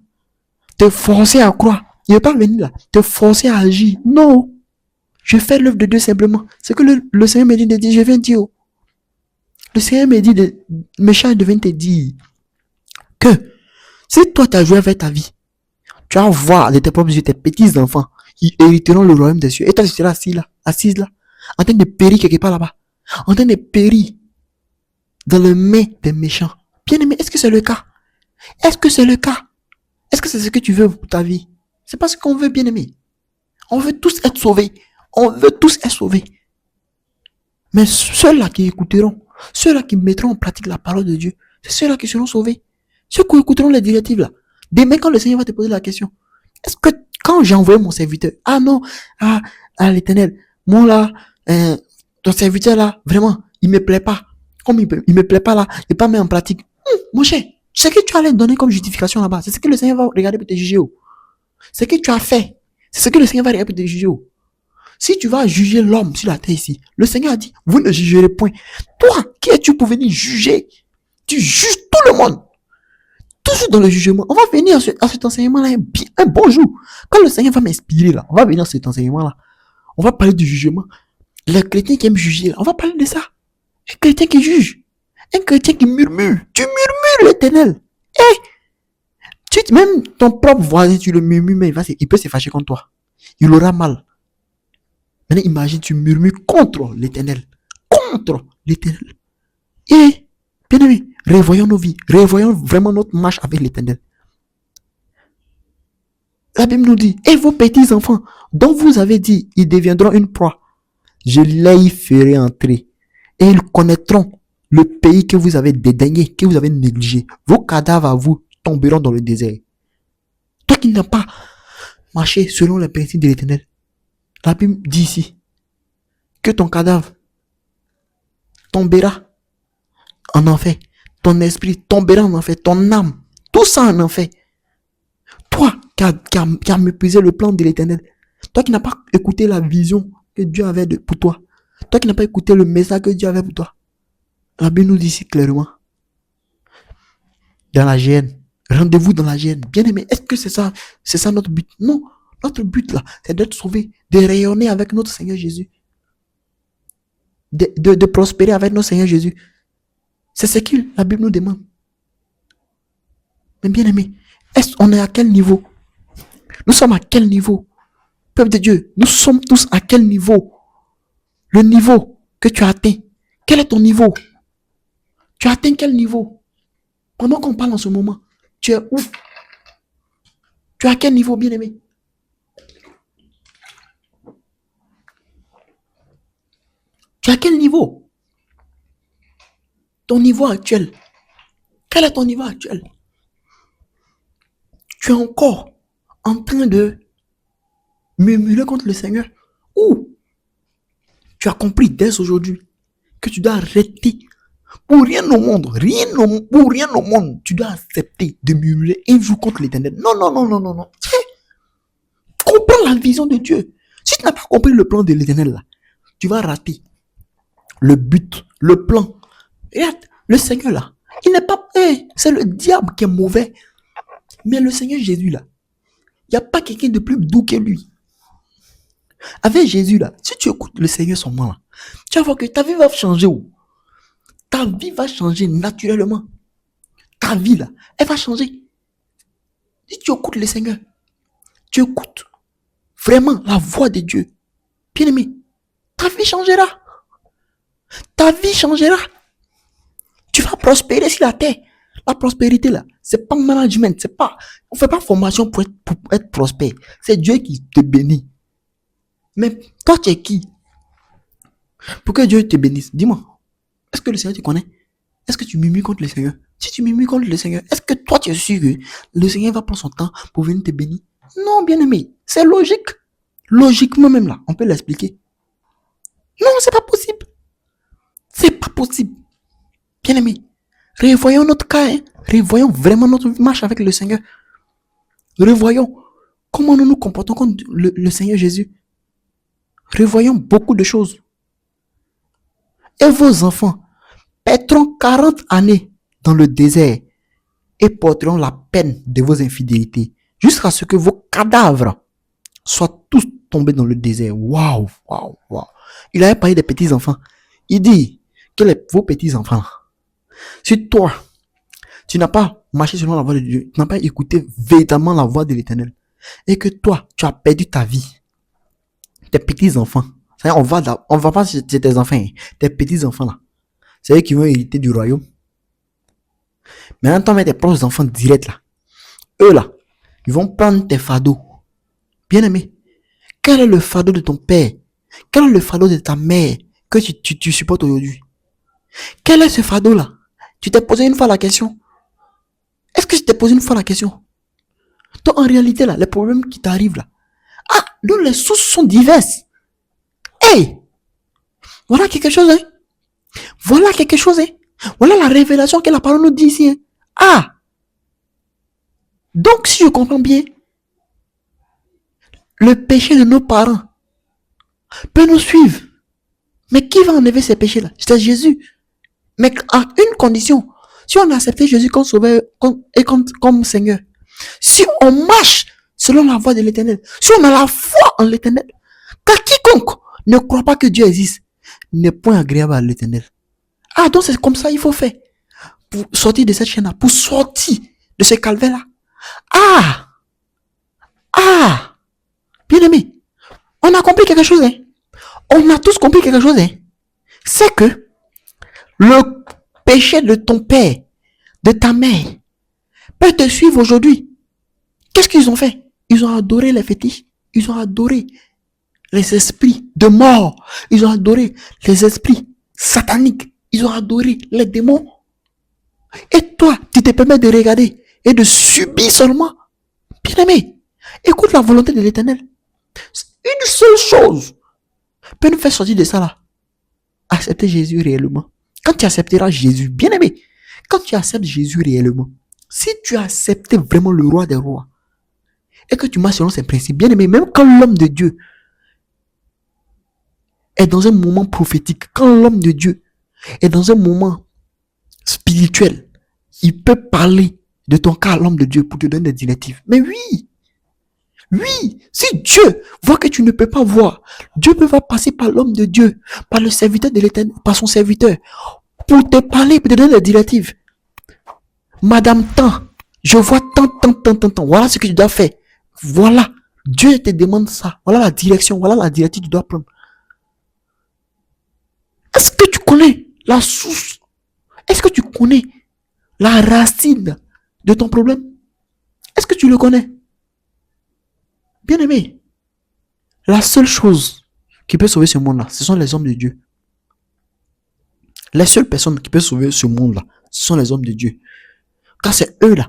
te forcer à croire. Je ne peux pas venir là, te forcer à agir. Non. Je fais l'œuvre de Dieu simplement. C'est que le Seigneur me dit de dire, je viens dire. Le Seigneur me dit me charge de venir te dire que si toi tu as joué avec ta vie, tu vas voir de tes propres yeux tes petits enfants, ils hériteront le royaume des cieux. Et toi tu seras assise là, en train de périr quelque part là-bas, en train de périr dans les mains des méchants. Bien aimé, est-ce que c'est le cas? Est-ce que c'est le cas? Est-ce que c'est ce que tu veux pour ta vie? C'est pas ce qu'on veut, bien aimé. On veut tous être sauvés. On veut tous être sauvés. Mais ceux-là qui écouteront, ceux-là qui mettront en pratique la parole de Dieu, c'est ceux-là qui seront sauvés. Ceux qui écouteront les directives là. Demain, quand le Seigneur va te poser la question, est-ce que quand j'ai envoyé mon serviteur, ah non, l'Éternel, moi là, ton serviteur là, vraiment, il me plaît pas. Comme il me plaît pas là, il pas mis en pratique. Mon cher, ce que tu allais donner comme justification là-bas, c'est ce que le Seigneur va regarder pour te juger. Ce que tu as fait, c'est ce que le Seigneur va regarder pour te juger. Si tu vas juger l'homme sur la terre ici, le Seigneur a dit, vous ne jugerez point. Toi, qui es-tu pour venir juger? Tu juges tout le monde. Toujours dans le jugement. On va venir à cet enseignement-là un bon jour. Quand le Seigneur va m'inspirer là, on va venir à cet enseignement-là. On va parler du jugement. Le chrétien qui aime juger, là, on va parler de ça. Un chrétien qui juge. Un chrétien qui murmure. Tu murmures l'Éternel. Même ton propre voisin, tu le murmures, mais il peut se fâcher contre toi. Il aura mal. Maintenant, imagine, tu murmures contre l'Éternel. Contre l'Éternel. Et, bien aimé, revoyons nos vies. Revoyons vraiment notre marche avec l'Éternel. La Bible nous dit, et vos petits enfants, dont vous avez dit, ils deviendront une proie. Je les ferai entrer. Et ils connaîtront le pays que vous avez dédaigné, que vous avez négligé. Vos cadavres à vous tomberont dans le désert. Toi qui n'as pas marché selon les principes de l'Éternel. La Bible dit ici que ton cadavre tombera en enfer. Ton esprit tombera en enfer. Ton âme, tout ça en enfer. Toi qui as méprisé le plan de l'Éternel. Toi qui n'as pas écouté la vision que Dieu avait pour toi. Toi qui n'as pas écouté le message que Dieu avait pour toi. La Bible nous dit ici clairement. Dans la GN. Rendez-vous dans la GN. Bien aimé, est-ce que c'est ça notre but? Non. Notre but là, c'est d'être sauvé, de rayonner avec notre Seigneur Jésus. De prospérer avec notre Seigneur Jésus. C'est ce que la Bible nous demande. Mais bien aimé, on est à quel niveau? Nous sommes à quel niveau? Peuple de Dieu, nous sommes tous à quel niveau? Le niveau que tu as atteint. Quel est ton niveau? Tu as atteint quel niveau? Pendant qu'on parle en ce moment, tu es où? Tu es à quel niveau, bien aimé? Tu es à quel niveau? Ton niveau actuel. Quel est ton niveau actuel? Tu es encore en train de murmurer contre le Seigneur? Ou tu as compris dès aujourd'hui que tu dois arrêter pour rien au monde, pour rien au monde, tu dois accepter de murmurer un jour contre l'Éternel. Non. Comprends la vision de Dieu. Si tu n'as pas compris le plan de l'Éternel là, tu vas rater le but, le plan. Regarde, le Seigneur là, il n'est pas... c'est le diable qui est mauvais. Mais le Seigneur Jésus là, il n'y a pas quelqu'un de plus doux que lui. Avec Jésus là, si tu écoutes le Seigneur son nom là, tu vas voir que ta vie va changer. Ta vie va changer naturellement. Ta vie là, elle va changer. Si tu écoutes le Seigneur, tu écoutes vraiment la voix de Dieu. Bien aimé, ta vie changera. Ta vie changera. Tu vas prospérer sur la terre. La prospérité là, c'est pas management, c'est pas, on fait pas formation pour être prospère. C'est Dieu qui te bénit. Mais toi tu es qui? Pour que Dieu te bénisse, dis-moi. Est-ce que le Seigneur te connaît? Est-ce que tu murmures contre le Seigneur? Si tu murmures contre le Seigneur, est-ce que toi tu es sûr que le Seigneur va prendre son temps pour venir te bénir? Non, bien aimé, c'est logique. Logiquement même là, on peut l'expliquer. Non, c'est pas possible. C'est pas possible. Bien aimé, revoyons notre cas, revoyons vraiment notre marche avec le Seigneur. Revoyons comment nous nous comportons contre le Seigneur Jésus. Revoyons beaucoup de choses. Et vos enfants paîtront 40 années dans le désert et porteront la peine de vos infidélités jusqu'à ce que vos cadavres soient tous tombés dans le désert. Waouh. Il avait parlé des petits enfants. Il dit que vos petits enfants, si toi, tu n'as pas marché selon la voie de Dieu, tu n'as pas écouté véritablement la voix de l'Éternel, et que toi, tu as perdu ta vie, tes petits enfants, on va pas chez tes enfants, tes petits enfants là, c'est eux qui vont hériter du royaume. Maintenant, toi, mets tes propres enfants direct là. Eux là, ils vont prendre tes fardeaux. Bien aimé, quel est le fardeau de ton père? Quel est le fardeau de ta mère que tu supportes aujourd'hui? Quel est ce fardeau là? Tu t'es posé une fois la question? Est-ce que je t'ai posé une fois la question? Toi, en réalité là, les problèmes qui t'arrivent là, ah, donc les sources sont diverses. Hey! Voilà quelque chose, hein? Voilà quelque chose, hein? Voilà la révélation que la parole nous dit ici, hein? Ah! Donc, si je comprends bien, le péché de nos parents peut nous suivre. Mais qui va enlever ces péchés-là? C'est Jésus. Mais à une condition. Si on a accepté Jésus comme sauveur et comme Seigneur, si on marche selon la voie de l'Éternel, si on a la foi en l'Éternel, car quiconque ne croit pas que Dieu existe n'est point agréable à l'Éternel. Ah, donc c'est comme ça qu'il faut faire pour sortir de cette chaîne-là, pour sortir de ce calvaire-là. Ah! Ah! Bien aimé, on a compris quelque chose, hein? On a tous compris quelque chose, hein? C'est que le péché de ton père, de ta mère, peut te suivre aujourd'hui. Qu'est-ce qu'ils ont fait? Ils ont adoré les fétiches. Ils ont adoré les esprits de mort. Ils ont adoré les esprits sataniques. Ils ont adoré les démons. Et toi, tu te permets de regarder et de subir seulement. Bien aimé, écoute la volonté de l'Éternel. Une seule chose peut nous faire sortir de ça là. Accepter Jésus réellement. Quand tu accepteras Jésus, bien aimé, quand tu acceptes Jésus réellement, si tu acceptes vraiment le roi des rois, et que tu marches selon ses principes, bien aimé, même quand l'homme de Dieu est dans un moment prophétique, quand l'homme de Dieu est dans un moment spirituel, il peut parler de ton cas à l'homme de Dieu pour te donner des directives. Mais oui, si Dieu voit que tu ne peux pas voir, Dieu peut passer par l'homme de Dieu, par le serviteur de l'Éternel, par son serviteur, pour te parler, pour te donner des directives. Madame tant, je vois tant. Voilà ce que tu dois faire. Voilà. Dieu te demande ça. Voilà la direction. Voilà la directive que tu dois prendre. Est-ce que tu connais la source? Est-ce que tu connais la racine de ton problème? Est-ce que tu le connais? Bien aimé, la seule chose qui peut sauver ce monde-là, ce sont les hommes de Dieu. Les seules personnes qui peuvent sauver ce monde-là, ce sont les hommes de Dieu. Car c'est eux-là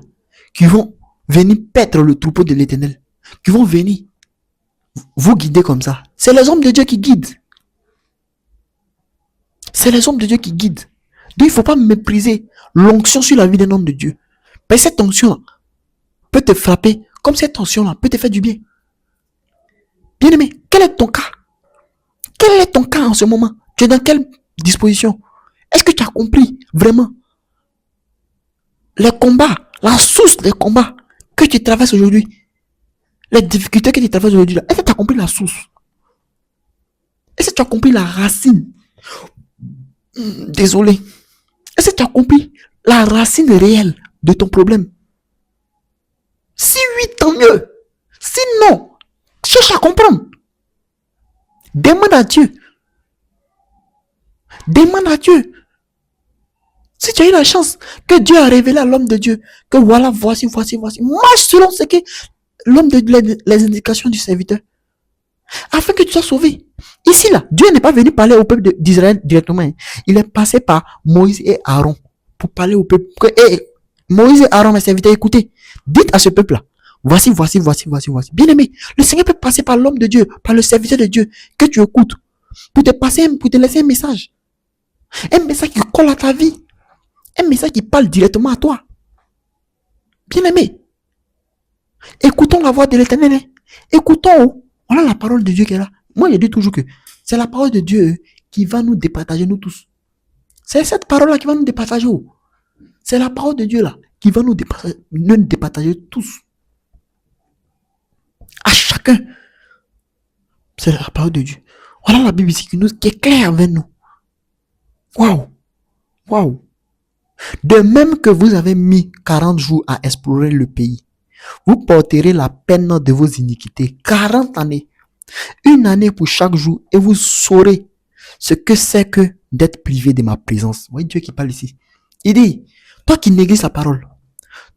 qui vont venir paître le troupeau de l'Éternel, qui vont venir vous guider comme ça. C'est les hommes de Dieu qui guident. C'est les hommes de Dieu qui guident. Donc il ne faut pas mépriser l'onction sur la vie d'un homme de Dieu. Mais cette onction-là peut te frapper, comme cette onction-là peut te faire du bien. Bien aimé, quel est ton cas? Quel est ton cas en ce moment? Tu es dans quelle disposition? Est-ce que tu as compris vraiment les combats, la source des combats que tu traverses aujourd'hui? Les difficultés que tu traverses aujourd'hui, est-ce que tu as compris la source? Est-ce que tu as compris la racine? Désolé. Est-ce que tu as compris la racine réelle de ton problème? Si oui, tant mieux. Sinon, cherche à comprendre. Demande à Dieu. Demande à Dieu. Si tu as eu la chance que Dieu a révélé à l'homme de Dieu que voilà, voici. Marche selon ce que l'homme de Dieu, les indications du serviteur. Afin que tu sois sauvé. Ici, là, Dieu n'est pas venu parler au peuple d'Israël directement. Il est passé par Moïse et Aaron pour parler au peuple. Moïse et Aaron, mes serviteurs, écoutez, dites à ce peuple-là, voici. Bien aimé, le Seigneur peut passer par l'homme de Dieu, par le serviteur de Dieu, que tu écoutes, pour te laisser un message. Un message qui colle à ta vie. Un message qui parle directement à toi. Bien aimé, écoutons la voix de l'Éternel. Écoutons, voilà la parole de Dieu qui est là. Moi, je dis toujours que c'est la parole de Dieu qui va nous départager, nous tous. C'est cette parole-là qui va nous départager. C'est la parole de Dieu là qui va nous départager tous. À chacun. C'est la parole de Dieu. Voilà la Bible ici qui est claire avec nous. Waouh. De même que vous avez mis 40 jours à explorer le pays, vous porterez la peine de vos iniquités. 40 années. Une année pour chaque jour et vous saurez ce que c'est que d'être privé de ma présence. Vous voyez Dieu qui parle ici. Il dit, Toi qui négliges sa parole.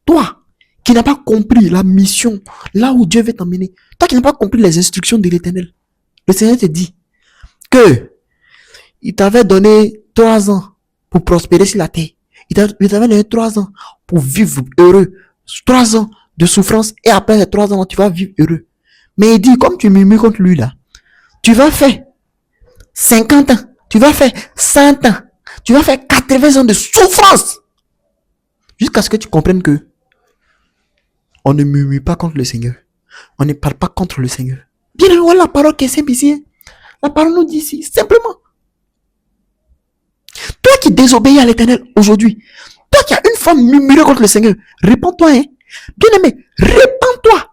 Toi qui n'as pas compris la mission, là où Dieu veut t'emmener. Toi qui n'as pas compris les instructions de l'Éternel. Le Seigneur te dit que il t'avait donné 3 ans pour prospérer sur la terre. Il t'avait donné 3 ans pour vivre heureux. 3 ans de souffrance et après les 3 ans, tu vas vivre heureux. Mais il dit, comme tu murmures contre lui là, tu vas faire 50 ans, tu vas faire 100 ans, tu vas faire 80 ans de souffrance. Jusqu'à ce que tu comprennes que on ne murmure pas contre le Seigneur. On ne parle pas contre le Seigneur. Bien, voilà la parole qui est simple ici. Hein. La parole nous dit ici, simplement. Toi qui désobéis à l'Éternel aujourd'hui, toi qui as une fois murmuré contre le Seigneur, réponds-toi, hein. Bien aimé, répands-toi.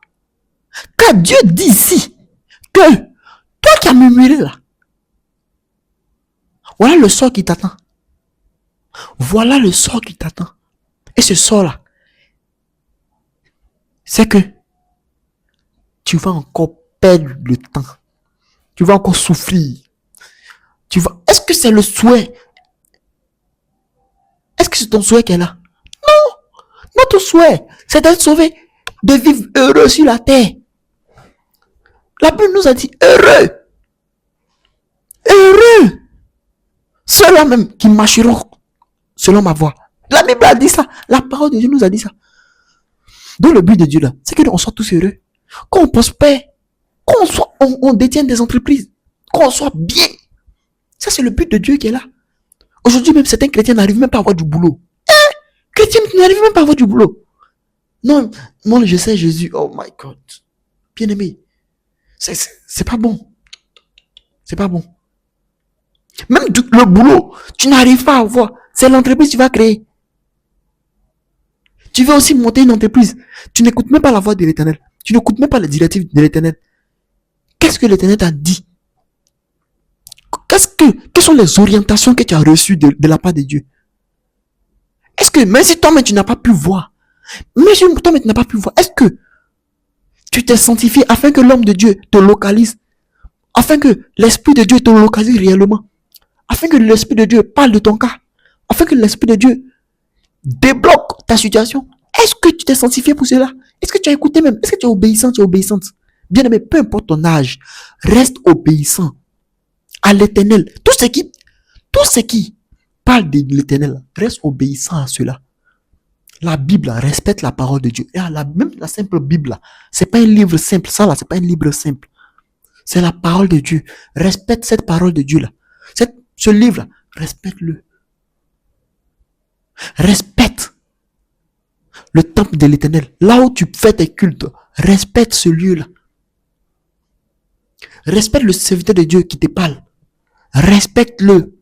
Car Dieu dit ici que toi qui as murmuré là, voilà le sort qui t'attend. Voilà le sort qui t'attend. Et ce sort-là, c'est que tu vas encore perdre le temps. Tu vas encore souffrir. Est-ce que c'est le souhait? Est-ce que c'est ton souhait qui est là? Non. Notre souhait, c'est d'être sauvé, de vivre heureux sur la terre. La Bible nous a dit heureux. Heureux. Ceux-là même qui marcheront selon ma voie. La Bible a dit ça. La parole de Dieu nous a dit ça. Donc le but de Dieu là, c'est que on soit tous heureux. Qu'on prospère. On détienne des entreprises. Qu'on soit bien. Ça c'est le but de Dieu qui est là. Aujourd'hui même certains chrétiens n'arrivent même pas à avoir du boulot. Chrétiens n'arrivent même pas à avoir du boulot. Non, moi je sais Jésus. Oh my God. Bien aimé. C'est pas bon. C'est pas bon. Même le boulot, tu n'arrives pas à avoir. C'est l'entreprise que tu vas créer. Tu veux aussi monter une entreprise. Tu n'écoutes même pas la voix de l'Éternel. Tu n'écoutes même pas les directives de l'Éternel. Qu'est-ce que l'Éternel t'a dit? Quelles sont les orientations que tu as reçues de la part de Dieu? Est-ce que, même si toi-même tu n'as pas pu voir, est-ce que tu t'es sanctifié afin que l'homme de Dieu te localise? Afin que l'Esprit de Dieu te localise réellement? Afin que l'Esprit de Dieu parle de ton cas? Afin que l'Esprit de Dieu débloque ta situation? Est-ce que tu t'es sanctifié pour cela? Est-ce que tu as écouté même? Est-ce que tu es obéissant? Tu es obéissante? Bien aimé, peu importe ton âge, reste obéissant à l'Éternel. Tout ce qui parle de l'Éternel, reste obéissant à cela. La Bible respecte la parole de Dieu. Et même la simple Bible, c'est pas un livre simple. Ça là, c'est pas un livre simple. C'est la parole de Dieu. Respecte cette parole de Dieu là. Ce livre là, respecte-le. Respecte le temple de l'Éternel. Là où tu fais tes cultes, respecte ce lieu-là. Respecte le serviteur de Dieu qui te parle. Respecte-le.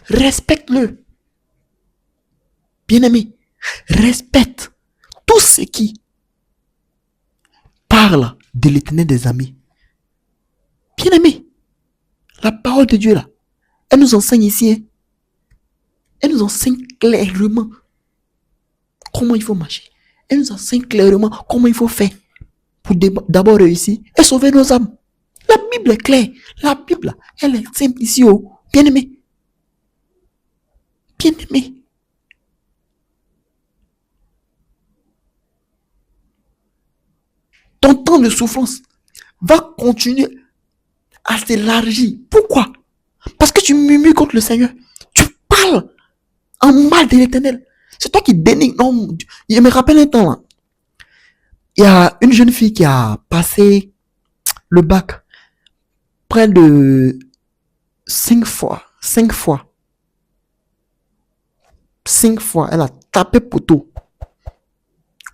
Respecte-le. Bien-aimé, respecte tout ce qui parle de l'Éternel des amis. Bien-aimé, la parole de Dieu là, elle nous enseigne ici. Hein. Elle nous enseigne clairement comment il faut marcher. Elle nous enseigne clairement comment il faut faire pour d'abord réussir et sauver nos âmes. La Bible est claire. La Bible, elle est simple ici. Oh. Bien-aimé. Bien-aimé. Ton temps de souffrance va continuer à s'élargir. Pourquoi? Parce que tu murmures contre le Seigneur. Tu parles en mal de l'Éternel. C'est toi qui dénigres. Non, je me rappelle un temps là. Il y a une jeune fille qui a passé le bac près de 5 fois. 5 fois. 5 fois. Elle a tapé poteau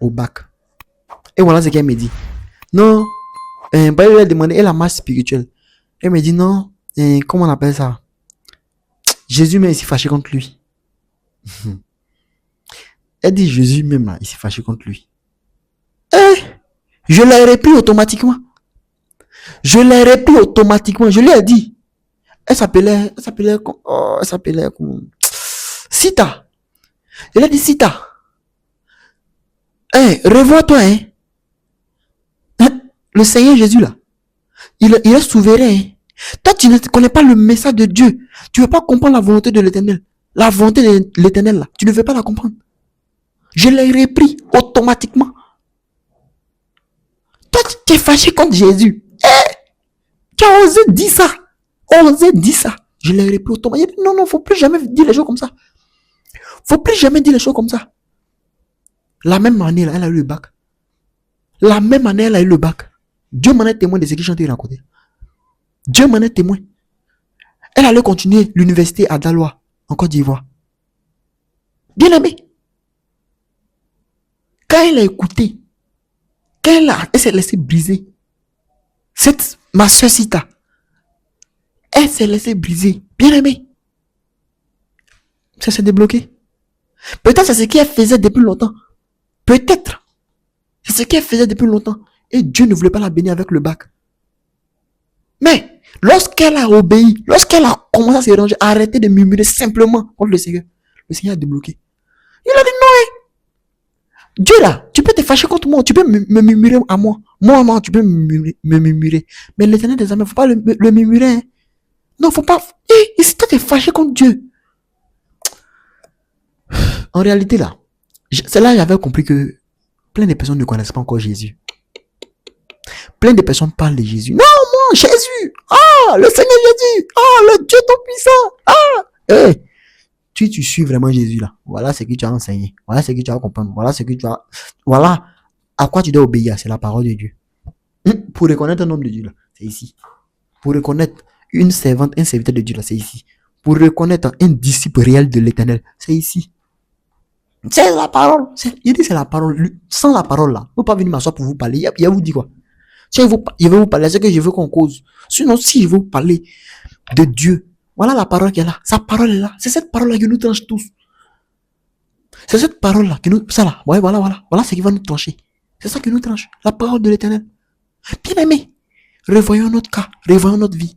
au bac. Et voilà ce qu'elle me dit. Non, elle a demandé, elle a masse spirituelle. Elle me dit non, comment on appelle ça? Jésus même il s'est fâché contre lui. Elle dit Jésus même là, il s'est fâché contre lui. Je l'ai repris automatiquement. Je lui ai dit. Elle s'appelait comment? Sita. Elle a dit Sita. Revois-toi, hein. Le Seigneur Jésus là, il est souverain. Hein. Toi, tu ne connais pas le message de Dieu. Tu ne veux pas comprendre la volonté de l'Éternel. La volonté de l'Éternel, là, tu ne veux pas la comprendre. Je l'ai repris automatiquement. Toi, tu es fâché contre Jésus. Tu as osé dire ça. Osé dire ça. Je l'ai repris automatiquement. Non, faut plus jamais dire les choses comme ça. Faut plus jamais dire les choses comme ça. La même année, là, elle a eu le bac. La même année, elle a eu le bac. Dieu m'en est témoin de ce que j'ai raconté. Dieu m'en est témoin. Elle allait continuer l'université à Daloa, en Côte d'Ivoire. Bien aimé. Quand elle a écouté, quand elle s'est laissée briser, ma soeur Sita, elle s'est laissée briser. Bien aimé. Ça s'est débloqué. Peut-être c'est ce qu'elle faisait depuis longtemps. Peut-être. C'est ce qu'elle faisait depuis longtemps. Et Dieu ne voulait pas la bénir avec le bac. Mais, lorsqu'elle a obéi, lorsqu'elle a commencé à se ranger, à arrêter de murmurer simplement contre le Seigneur a débloqué. Il a dit non, Dieu là, tu peux te fâcher contre moi, tu peux me murmurer à moi. Moi, tu peux me murmurer. Mais l'Éternel des armées, faut pas le murmurer. Hein. Non, faut pas. Et si toi t'es fâché contre Dieu. En réalité là, c'est là que j'avais compris que plein de personnes ne connaissent pas encore Jésus. Plein de personnes parlent de Jésus. Non, moi, Jésus. Ah, le Seigneur Jésus. Ah, le Dieu Tout-Puissant. Ah. Hey, tu suis vraiment Jésus là. Voilà ce que tu as enseigné. Voilà ce que tu as compris. Voilà ce que tu as. Voilà à quoi tu dois obéir. C'est la parole de Dieu. Pour reconnaître un homme de Dieu là, c'est ici. Pour reconnaître une servante, un serviteur de Dieu là, c'est ici. Pour reconnaître un disciple réel de l'Éternel, c'est ici. C'est la parole. Il dit c'est la parole. Sans la parole là, je ne peux pas venir m'asseoir pour vous parler. Il vous dit quoi? Si je veux vous parler, c'est que je veux qu'on cause. Sinon, si je veux vous parler de Dieu, voilà la parole qui est là. Sa parole est là. C'est cette parole là qui nous tranche tous. C'est cette parole là qui nous. Ça là. Ouais, voilà. Voilà ce qui va nous trancher. C'est ça qui nous tranche. La parole de l'Éternel. Bien aimé. Revoyons notre cas. Revoyons notre vie.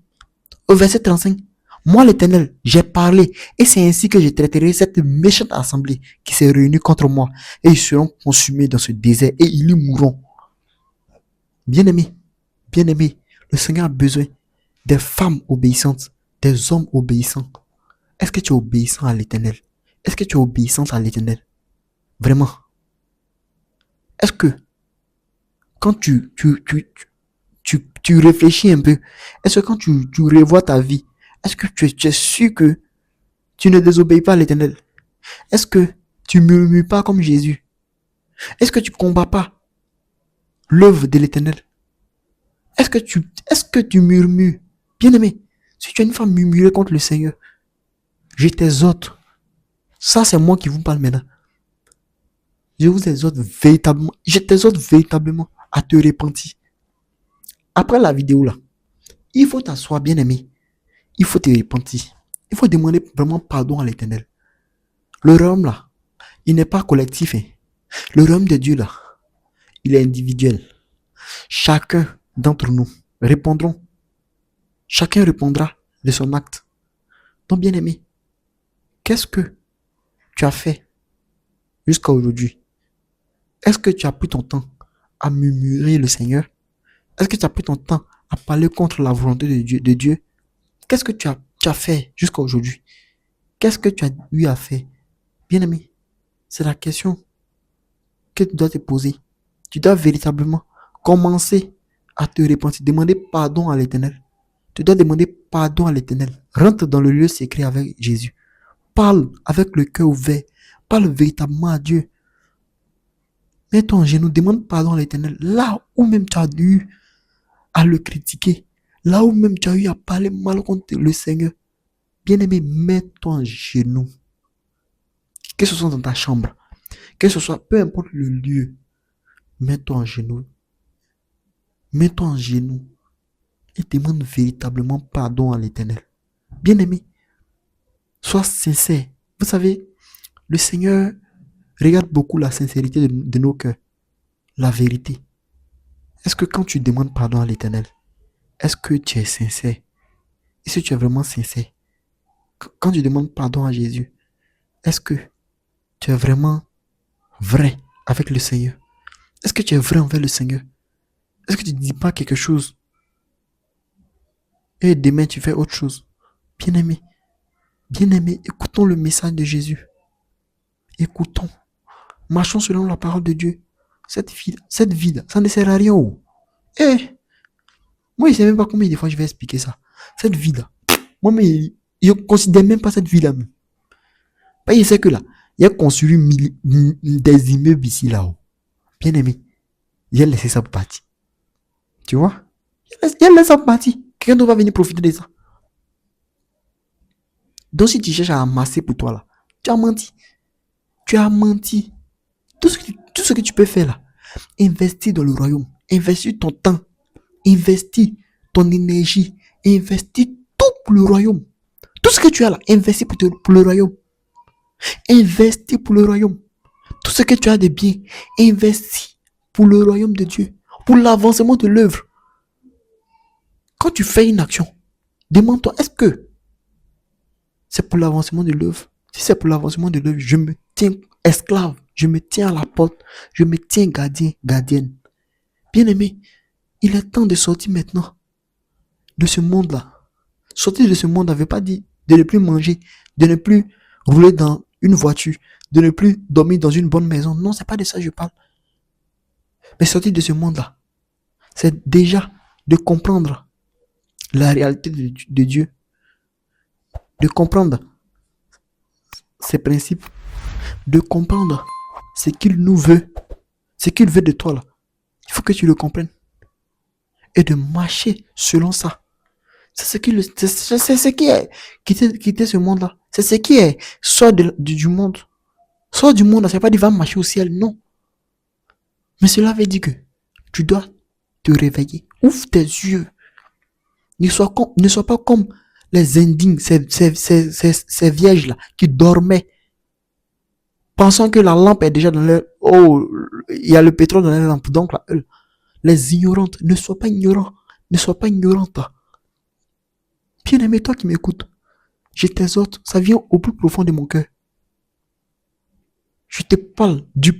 Au verset 35. Moi, l'Éternel, j'ai parlé, et c'est ainsi que je traiterai cette méchante assemblée qui s'est réunie contre moi, et ils seront consumés dans ce désert, et ils y mourront. Bien-aimé, le Seigneur a besoin des femmes obéissantes, des hommes obéissants. Est-ce que tu es obéissant à l'Éternel? Est-ce que tu es obéissante à l'Éternel? Vraiment? Est-ce que, quand tu réfléchis un peu, est-ce que quand tu revois ta vie, est-ce que tu es sûr que tu ne désobéis pas à l'Éternel? Est-ce que tu ne murmures pas comme Jésus? Est-ce que tu ne combats pas l'œuvre de l'Éternel? Est-ce que tu murmures? Bien-aimé, si tu es une femme murmurée contre le Seigneur, je t'exhorte. Ça, c'est moi qui vous parle maintenant. Je t'exhorte véritablement à te repentir. Après la vidéo là, il faut t'asseoir, bien-aimé. Il faut te repentir. Il faut demander vraiment pardon à l'Éternel. Le royaume là, il n'est pas collectif. Hein. Le royaume de Dieu là, il est individuel. Chacun d'entre nous répondront. Chacun répondra de son acte. Donc bien aimé, qu'est-ce que tu as fait jusqu'à aujourd'hui? Est-ce que tu as pris ton temps à murmurer le Seigneur? Est-ce que tu as pris ton temps à parler contre la volonté de Dieu? Qu'est-ce que tu as fait jusqu'à aujourd'hui? Qu'est-ce que tu as eu à faire? Bien aimé, c'est la question que tu dois te poser. Tu dois véritablement commencer à te repentir, demander pardon à l'Éternel. Tu dois demander pardon à l'Éternel. Rentre dans le lieu secret avec Jésus. Parle avec le cœur ouvert. Parle véritablement à Dieu. Mets-toi en genoux, demande pardon à l'Éternel. Là où même tu as eu à le critiquer, là où même tu as eu à parler mal contre le Seigneur, bien-aimé, mets-toi en genoux. Que ce soit dans ta chambre, que ce soit, peu importe le lieu, mets-toi en genoux. Mets-toi en genoux et demande véritablement pardon à l'Éternel. Bien-aimé, sois sincère. Vous savez, le Seigneur regarde beaucoup la sincérité de nos cœurs, la vérité. Est-ce que quand tu demandes pardon à l'Éternel, est-ce que tu es sincère? Est-ce que tu es vraiment sincère? Quand tu demandes pardon à Jésus, est-ce que tu es vraiment vrai avec le Seigneur? Est-ce que tu es vrai envers le Seigneur? Est-ce que tu ne dis pas quelque chose et demain tu fais autre chose? Bien-aimé, Bien-aimés, écoutons le message de Jésus. Écoutons. Marchons selon la parole de Dieu. Cette vie, ça ne sert à rien. Eh, moi, je ne sais même pas combien de fois je vais expliquer ça. Cette vie-là, moi, mais je ne considère même pas cette vie-là. Parce que je sais que là, il y a construit des immeubles ici, là-haut. Bien aimé, il a laissé ça pour partir. Tu vois? Il a laissé ça pour partir. Quelqu'un d'autre va venir profiter de ça. Donc, si tu cherches à amasser pour toi, là, tu as menti. Tu as menti. Tout ce que tu peux faire, là, investis dans le royaume. Investis ton temps. Investis ton énergie. Investis tout pour le royaume. Tout ce que tu as là, investis pour le royaume. Investis pour le royaume. Tout ce que tu as de bien, investis pour le royaume de Dieu. Pour l'avancement de l'œuvre. Quand tu fais une action, demande-toi, est-ce que c'est pour l'avancement de l'œuvre? Si c'est pour l'avancement de l'œuvre, je me tiens esclave. Je me tiens à la porte. Je me tiens gardien, gardienne. Bien-aimé, il est temps de sortir maintenant de ce monde-là. Sortir de ce monde ne veut pas dire de ne plus manger, de ne plus rouler dans une voiture, de ne plus dormir dans une bonne maison. Non, c'est pas de ça que je parle. Mais sortir de ce monde-là, c'est déjà de comprendre la réalité de Dieu, de comprendre ses principes, de comprendre ce qu'il nous veut, ce qu'il veut de toi là. Il faut que tu le comprennes. Et de marcher selon ça. C'est ce qui est quitter ce monde-là. C'est ce qui est sort du monde. Sort du monde, ça ne veut pas dire va marcher au ciel, non. Mais cela veut dire que tu dois te réveiller. Ouvre tes yeux. Ne sois pas comme les indignes, ces vierges-là qui dormaient, pensant que la lampe est déjà dans leur... Oh, il y a le pétrole dans leur lampe. Donc là, les ignorantes, ne sois pas ignorant. Ne sois pas ignorante. Bien-aimé, toi qui m'écoutes, je t'exhorte, ça vient au plus profond de mon cœur. Je te parle du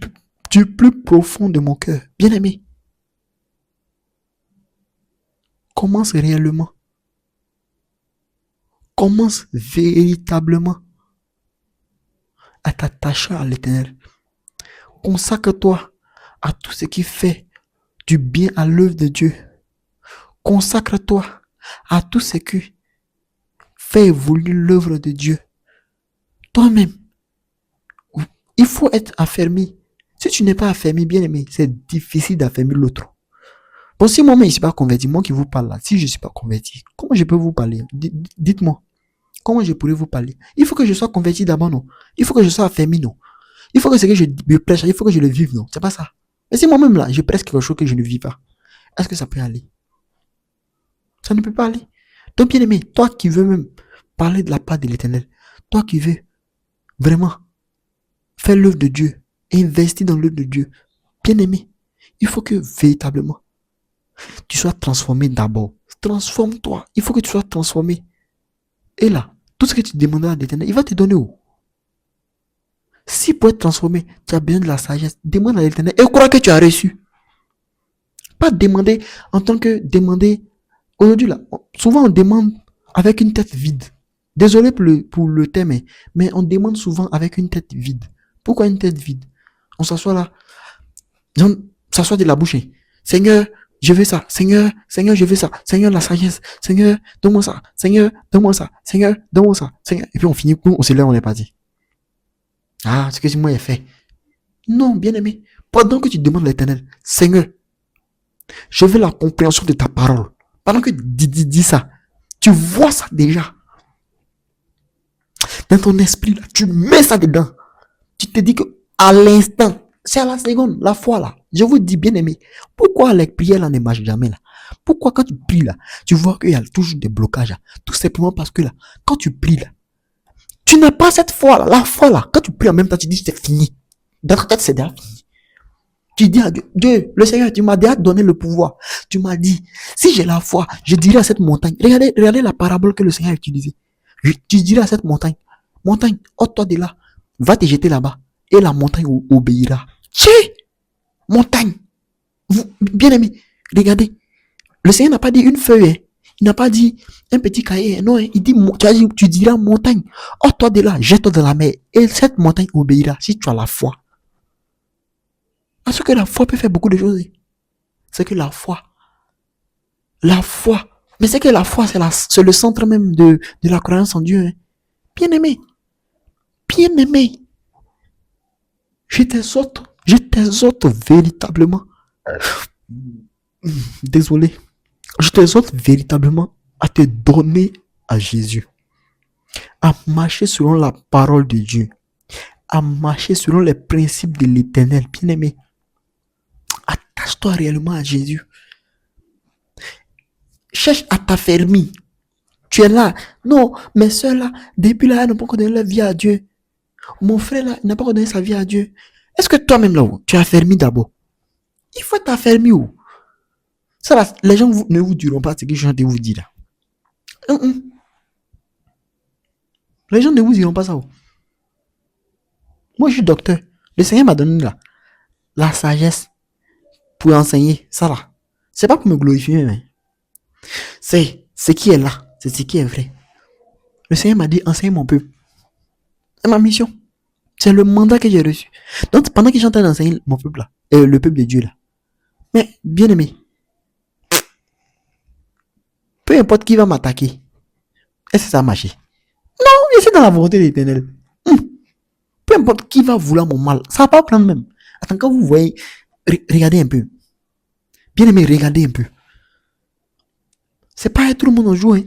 plus profond de mon cœur. Bien-aimé, commence réellement. Commence véritablement à t'attacher à l'Éternel. Consacre-toi à tout ce qui fait du bien à l'œuvre de Dieu. Consacre-toi à tout ce qui fait évoluer l'œuvre de Dieu. Toi-même, il faut être affermi. Si tu n'es pas affermi, bien aimé, c'est difficile d'affermir l'autre. Bon, si moi-même je ne suis pas converti, moi qui vous parle là, si je ne suis pas converti, comment je peux vous parler? Dites-moi, comment je pourrais vous parler? Il faut que je sois converti d'abord, non? Il faut que je sois affermi, non? Il faut que ce que je prêche, il faut que je le vive, non? C'est pas ça. Mais si moi-même là, je prêche quelque chose que je ne vis pas, est-ce que ça peut aller? Ça ne peut pas aller. Donc, bien aimé, toi qui veux même parler de la part de l'Éternel, toi qui veux vraiment faire l'œuvre de Dieu, investir dans l'œuvre de Dieu, bien aimé, il faut que véritablement tu sois transformé d'abord. Transforme-toi. Il faut que tu sois transformé. Et là, tout ce que tu demanderas à l'Éternel, il va te donner où? Si pour être transformé, tu as besoin de la sagesse, demande à l'Éternel et crois que tu as reçu. Pas demander en tant que demander. Aujourd'hui là, souvent on demande avec une tête vide. Désolé pour le thème, mais on demande souvent avec une tête vide. Pourquoi une tête vide? On s'assoit là, on s'assoit de la bouche. Seigneur, je veux ça. Seigneur, je veux ça. Seigneur, la sagesse. Seigneur, donne-moi ça. Seigneur, donne-moi ça. Seigneur, donne-moi ça. Seigneur. Et puis on finit, on se lève, on est parti. Ah, ce que moi est fait. Non, bien aimé. Pendant que tu demandes à l'Éternel, Seigneur, je veux la compréhension de ta parole. Pendant que tu dis ça, tu vois ça déjà. Dans ton esprit, là, tu mets ça dedans. Tu te dis que à l'instant, c'est à la seconde, la foi là. Je vous dis, bien aimé, pourquoi les prières là ne marchent jamais là? Pourquoi quand tu pries là, tu vois qu'il y a toujours des blocages là? Tout simplement parce que là, quand tu pries là, tu n'as pas cette foi là. La foi là, quand tu pries en même temps, tu dis c'est fini. Dans ta tête, c'est déjà fini. Tu dis à Dieu, Dieu, le Seigneur, tu m'as déjà donné le pouvoir. Tu m'as dit, si j'ai la foi, je dirai à cette montagne. Regardez la parabole que le Seigneur a utilisée. Tu diras à cette montagne, ôte-toi de là, va te jeter là-bas. Et la montagne obéira. Tiens, montagne. Bien aimé, regardez. Le Seigneur n'a pas dit une feuille. Il n'a pas dit un petit cahier. Non, il dit, tu diras montagne. Oh, toi de là, jette-toi dans la mer. Et cette montagne obéira si tu as la foi. Parce que la foi peut faire beaucoup de choses. C'est que la foi, mais c'est que la foi, c'est le centre même de la croyance en Dieu. Hein. Bien aimé, je t'exhorte véritablement. Désolé. Je t'exhorte véritablement à te donner à Jésus. À marcher selon la parole de Dieu. À marcher selon les principes de l'Éternel. Bien aimé. Attache-toi réellement à Jésus. Cherche à t'affermir. Tu es là. Non, mes soeurs là, depuis là, elles n'ont pas encore donné leur vie à Dieu. Mon frère là, il n'a pas encore donné sa vie à Dieu. Est-ce que toi-même là, tu es affermi d'abord? Il faut t'affermir où? Ça là, les gens ne vous diront pas ce que je viens de vous dire là. Les gens ne vous diront pas ça. Moi, je suis docteur. Le Seigneur m'a donné la sagesse pour enseigner ça là. C'est pas pour me glorifier, mais c'est ce qui est là. C'est ce qui est vrai. Le Seigneur m'a dit, enseigne mon peuple. C'est ma mission. C'est le mandat que j'ai reçu. Donc, pendant que j'entends enseigner mon peuple là, le peuple de Dieu là, mais, bien aimé, peu importe qui va m'attaquer, est-ce que ça va marcher? Non, et c'est dans la volonté de l'Éternel. Peu importe qui va vouloir mon mal, ça va pas prendre même. Attends, quand vous voyez, regardez un peu. Bien aimé, regardez un peu. C'est pas tout le monde en joue, hein.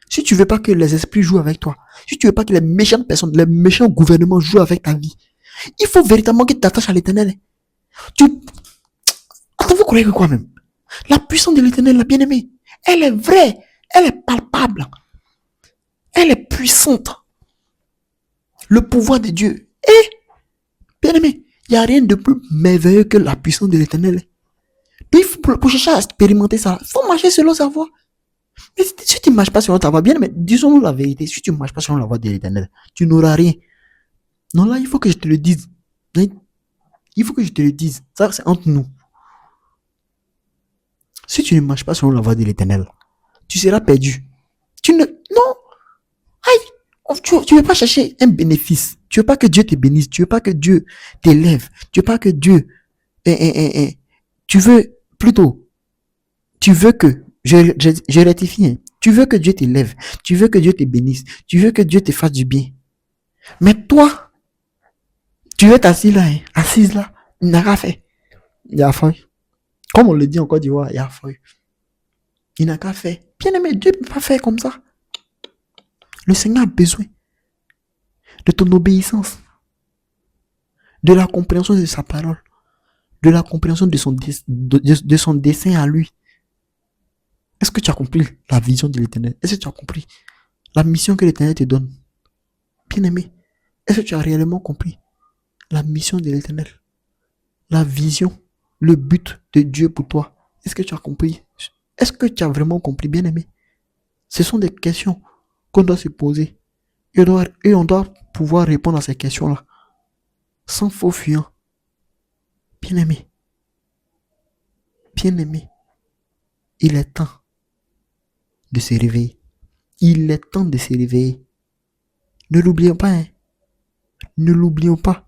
Si tu veux pas que les esprits jouent avec toi, si tu veux pas que les méchantes personnes, les méchants gouvernements jouent avec ta vie, il faut véritablement que tu t'attaches à l'Éternel. Attends, vous croyez que quoi même? La puissance de l'Éternel, la bien-aimée, elle est vraie, elle est palpable, elle est puissante. Le pouvoir de Dieu. Et, bien-aimé, il n'y a rien de plus merveilleux que la puissance de l'Éternel. Donc, pour chercher à expérimenter ça, il faut marcher selon sa voie. Mais si tu ne marches pas selon ta voie, bien, mais disons-nous la vérité, si tu ne marches pas selon la voie de l'Éternel, tu n'auras rien. Non, là, il faut que je te le dise. Il faut que je te le dise. Ça, c'est entre nous. Si tu ne marches pas selon la voie de l'Éternel, tu seras perdu. Non. Aïe. Tu ne veux pas chercher un bénéfice. Tu ne veux pas que Dieu te bénisse. Tu ne veux pas que Dieu t'élève. Tu ne veux pas que Dieu... Tu veux plutôt... Tu veux que... Je rectifie. Hein. Tu veux que Dieu t'élève. Tu veux que Dieu te bénisse. Tu veux que Dieu te fasse du bien. Mais toi, tu veux t'assis là, hein, assise là, il n'a qu'à faire. Il y a feuille. Comme on le dit en Côte d'Ivoire, il y a feuille. Il n'a qu'à faire. Bien aimé, Dieu ne peut pas faire comme ça. Le Seigneur a besoin de ton obéissance, de la compréhension de sa parole, de la compréhension de son dessein à lui. Est-ce que tu as compris la vision de l'Éternel? Est-ce que tu as compris la mission que l'Éternel te donne? Bien aimé, est-ce que tu as réellement compris la mission de l'Éternel? La vision, le but de Dieu pour toi? Est-ce que tu as compris? Est-ce que tu as vraiment compris, bien aimé? Ce sont des questions qu'on doit se poser. Et on doit pouvoir répondre à ces questions-là. Sans faux fuyant. Bien aimé. Bien aimé. Il est temps de se réveiller. Il est temps de se réveiller. Ne l'oublions pas, hein. Ne l'oublions pas.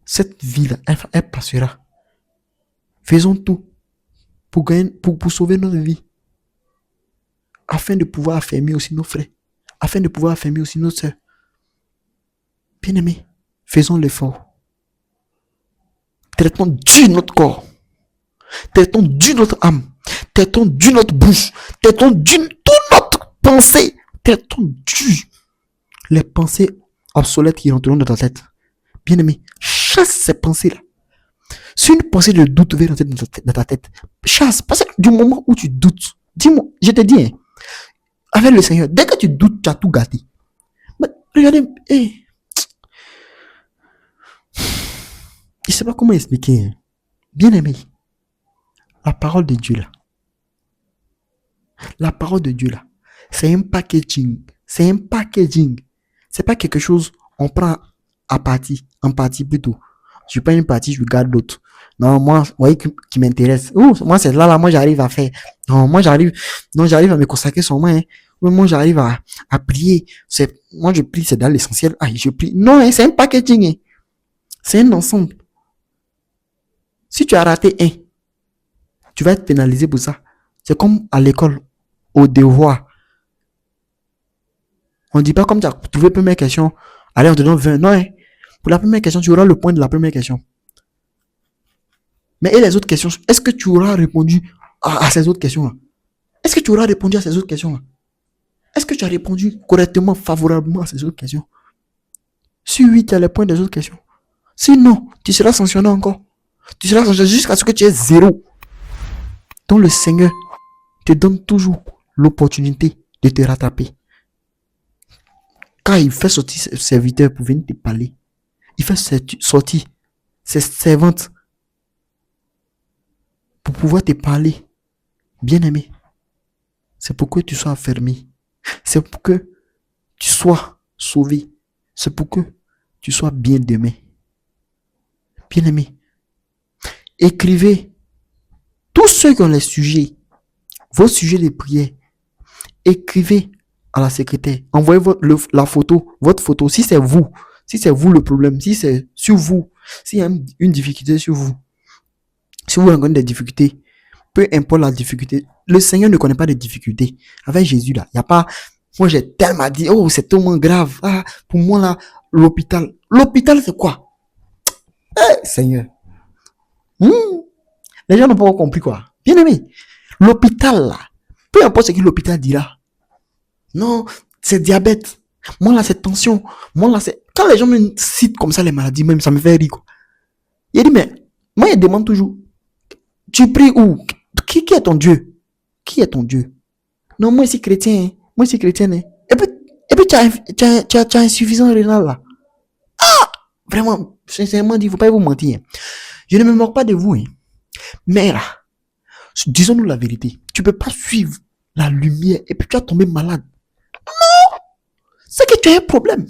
Cette vie-là, elle passera. Faisons tout pour sauver notre vie. Afin de pouvoir affermir aussi nos frères. Afin de pouvoir affermir aussi nos sœurs. Bien aimés, faisons l'effort. Traitons d'une notre corps. Traitons d'une notre âme. Traitons d'une notre bouche. Traitons d'une toute notre pensée. Traitons les pensées obsolètes qui rentreront dans ta tête. Bien aimé, chasse ces pensées-là. Si une pensée de doute vient dans ta tête, chasse. Parce que du moment où tu doutes, dis-moi, je te dis, hein, avec le Seigneur, dès que tu doutes, tu as tout gâté. Mais regardez, je ne sais pas comment expliquer. Hein. Bien aimé, la parole de Dieu là. La parole de Dieu là. C'est un packaging. C'est un packaging. C'est pas quelque chose, on prend en partie plutôt. Je prends une partie, je garde l'autre. Non, moi, vous voyez, qui m'intéresse. Ouh, moi, c'est là, moi, j'arrive à faire. J'arrive à me consacrer sur moi, hein. Moi, j'arrive à prier. Moi, je prie, c'est dans l'essentiel. Ah, je prie. Non, hein, c'est un packaging, hein. C'est un ensemble. Si tu as raté un, tu vas être pénalisé pour ça. C'est comme à l'école, au devoir. On ne dit pas comme tu as trouvé la première question, allez, on te donne 20. Non, hein. Pour la première question, tu auras le point de la première question. Mais et les autres questions, est-ce que tu auras répondu à ces autres questions-là? Est-ce que tu auras répondu à ces autres questions-là? Est-ce que tu as répondu correctement, favorablement à ces autres questions? Si oui, tu as les points des autres questions. Sinon, tu seras sanctionné encore. Tu seras sanctionné jusqu'à ce que tu aies 0. Donc le Seigneur te donne toujours l'opportunité de te rattraper. Quand il fait sortir ses serviteurs pour venir te parler, il fait sortir ses servantes pour pouvoir te parler. Bien-aimé, c'est pour que tu sois affermi. C'est pour que tu sois sauvé. C'est pour que tu sois bien demain. Bien-aimé, écrivez tous ceux qui ont les sujets, vos sujets de prière. Écrivez à la secrétaire. Envoyez la photo, votre photo. Si c'est vous le problème, si c'est sur vous, s'il y a une difficulté sur vous, si vous rencontrez des difficultés, peu importe la difficulté, le Seigneur ne connaît pas de difficultés. Avec Jésus là, il n'y a pas, moi j'ai tellement dit, oh c'est tellement grave. Ah, pour moi là, l'hôpital c'est quoi? Seigneur. Les gens n'ont pas compris quoi. Bien aimé, l'hôpital là, peu importe ce que l'hôpital dira. Non, c'est diabète. Moi là, c'est tension. Moi là, c'est... Quand les gens me citent comme ça les maladies, même ça me fait rire quoi. Il dit, mais moi, il demande toujours, tu pries où? Qui est ton Dieu? Qui est ton Dieu? Non, moi, je suis chrétien. Hein. Moi, je suis chrétien. Hein. Et puis tu as insuffisance rénale là. Ah! Vraiment, sincèrement, il ne faut pas vous mentir. Hein. Je ne me moque pas de vous. Hein. Mais là, disons-nous la vérité. Tu ne peux pas suivre la lumière et puis tu vas tomber malade. Non! C'est que tu as un problème.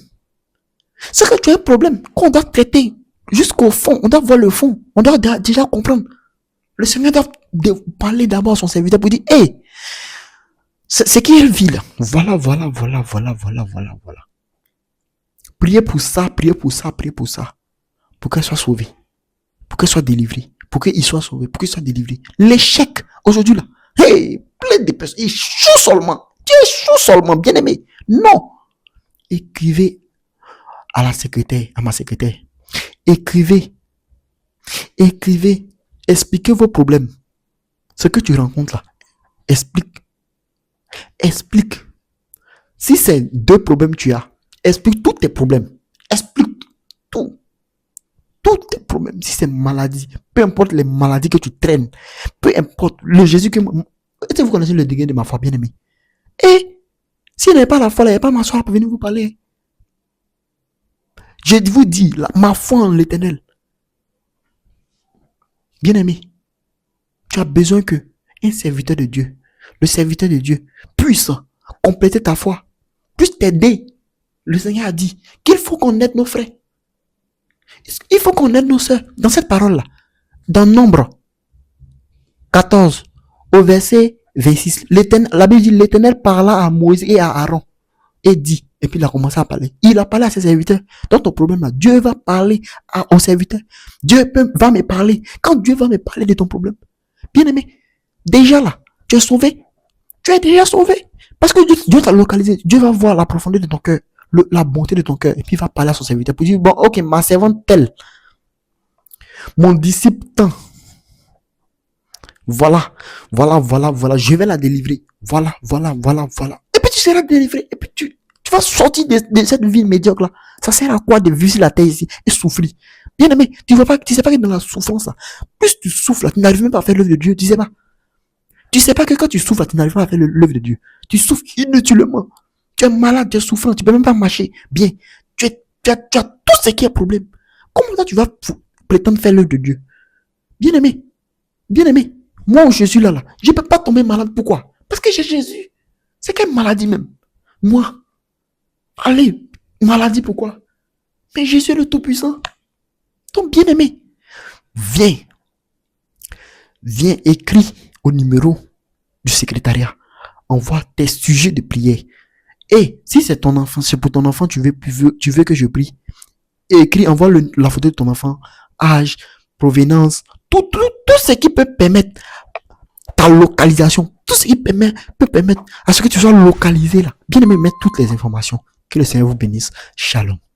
C'est que tu as un problème qu'on doit traiter jusqu'au fond. On doit voir le fond. On doit déjà comprendre. Le Seigneur doit parler d'abord à son serviteur pour dire, hey, c'est qui elle vit là? Voilà. Priez pour ça. Pour qu'elle soit sauvée. Pour qu'elle soit délivrée. Pour qu'il soit sauvé. Pour qu'il soit délivré. L'échec, aujourd'hui là. Hey, plein de personnes. Dieu échoue seulement, bien aimé. Non. Écrivez à la secrétaire, à ma secrétaire. Écrivez. Expliquez vos problèmes. Ce que tu rencontres là. Explique. Si c'est 2 problèmes que tu as, explique tous tes problèmes. Explique tout. Tous tes problèmes. Si c'est maladie, peu importe les maladies que tu traînes, peu importe le Jésus que... Est-ce que vous connaissez le degré de ma foi, bien aimé? Et s'il n'est pas la foi, il n'y a pas m'asseoir pour venir vous parler. Je vous dis, ma foi en l'Éternel. Bien aimé, tu as besoin que un serviteur de Dieu, le serviteur de Dieu, puisse compléter ta foi, puisse t'aider. Le Seigneur a dit qu'il faut qu'on aide nos frères. Il faut qu'on aide nos soeurs. Dans cette parole-là, dans Nombre 14, au verset 26, la Bible dit, l'Éternel parla à Moïse et à Aaron et dit, et puis il a commencé à parler. Il a parlé à ses serviteurs. Dans ton problème là, Dieu va parler aux serviteurs. Dieu va me parler. Quand Dieu va me parler de ton problème, bien aimé, déjà là, tu es sauvé. Tu es déjà sauvé. Parce que Dieu t'a localisé. Dieu va voir la profondeur de ton cœur, la bonté de ton cœur, et puis il va parler à son serviteur pour dire, bon, ok, ma servante telle, mon disciple tant, voilà, je vais la délivrer. Voilà. Et puis tu seras délivré. Et puis tu vas sortir de cette vie médiocre là. Ça sert à quoi de vivre sur la terre ici et souffrir? Bien aimé, tu sais pas que dans la souffrance là, plus tu souffres là, tu n'arrives même pas à faire l'œuvre de Dieu. Tu sais pas. Tu sais pas que quand tu souffres là, tu n'arrives pas à faire l'œuvre de Dieu. Tu souffres inutilement. Tu es malade, tu es souffrant, tu peux même pas marcher bien. Tu as tout ce qui est problème. Comment ça tu vas prétendre faire l'œuvre de Dieu? Bien aimé. Moi où je suis là, je ne peux pas tomber malade. Pourquoi? Parce que j'ai Jésus. C'est quelle maladie même? Moi. Allez, maladie pourquoi? Mais Jésus est le Tout-Puissant. Donc, bien-aimé, viens, viens, écris au numéro du secrétariat. Envoie tes sujets de prière. Et si c'est ton enfant, c'est pour ton enfant, tu veux que je prie. Écris, envoie la photo de ton enfant, âge, provenance, tout ce qui peut permettre ta localisation, tout ce qui peut permettre à ce que tu sois localisé là. Bien aimé, mettre toutes les informations. Que le Seigneur vous bénisse. Shalom.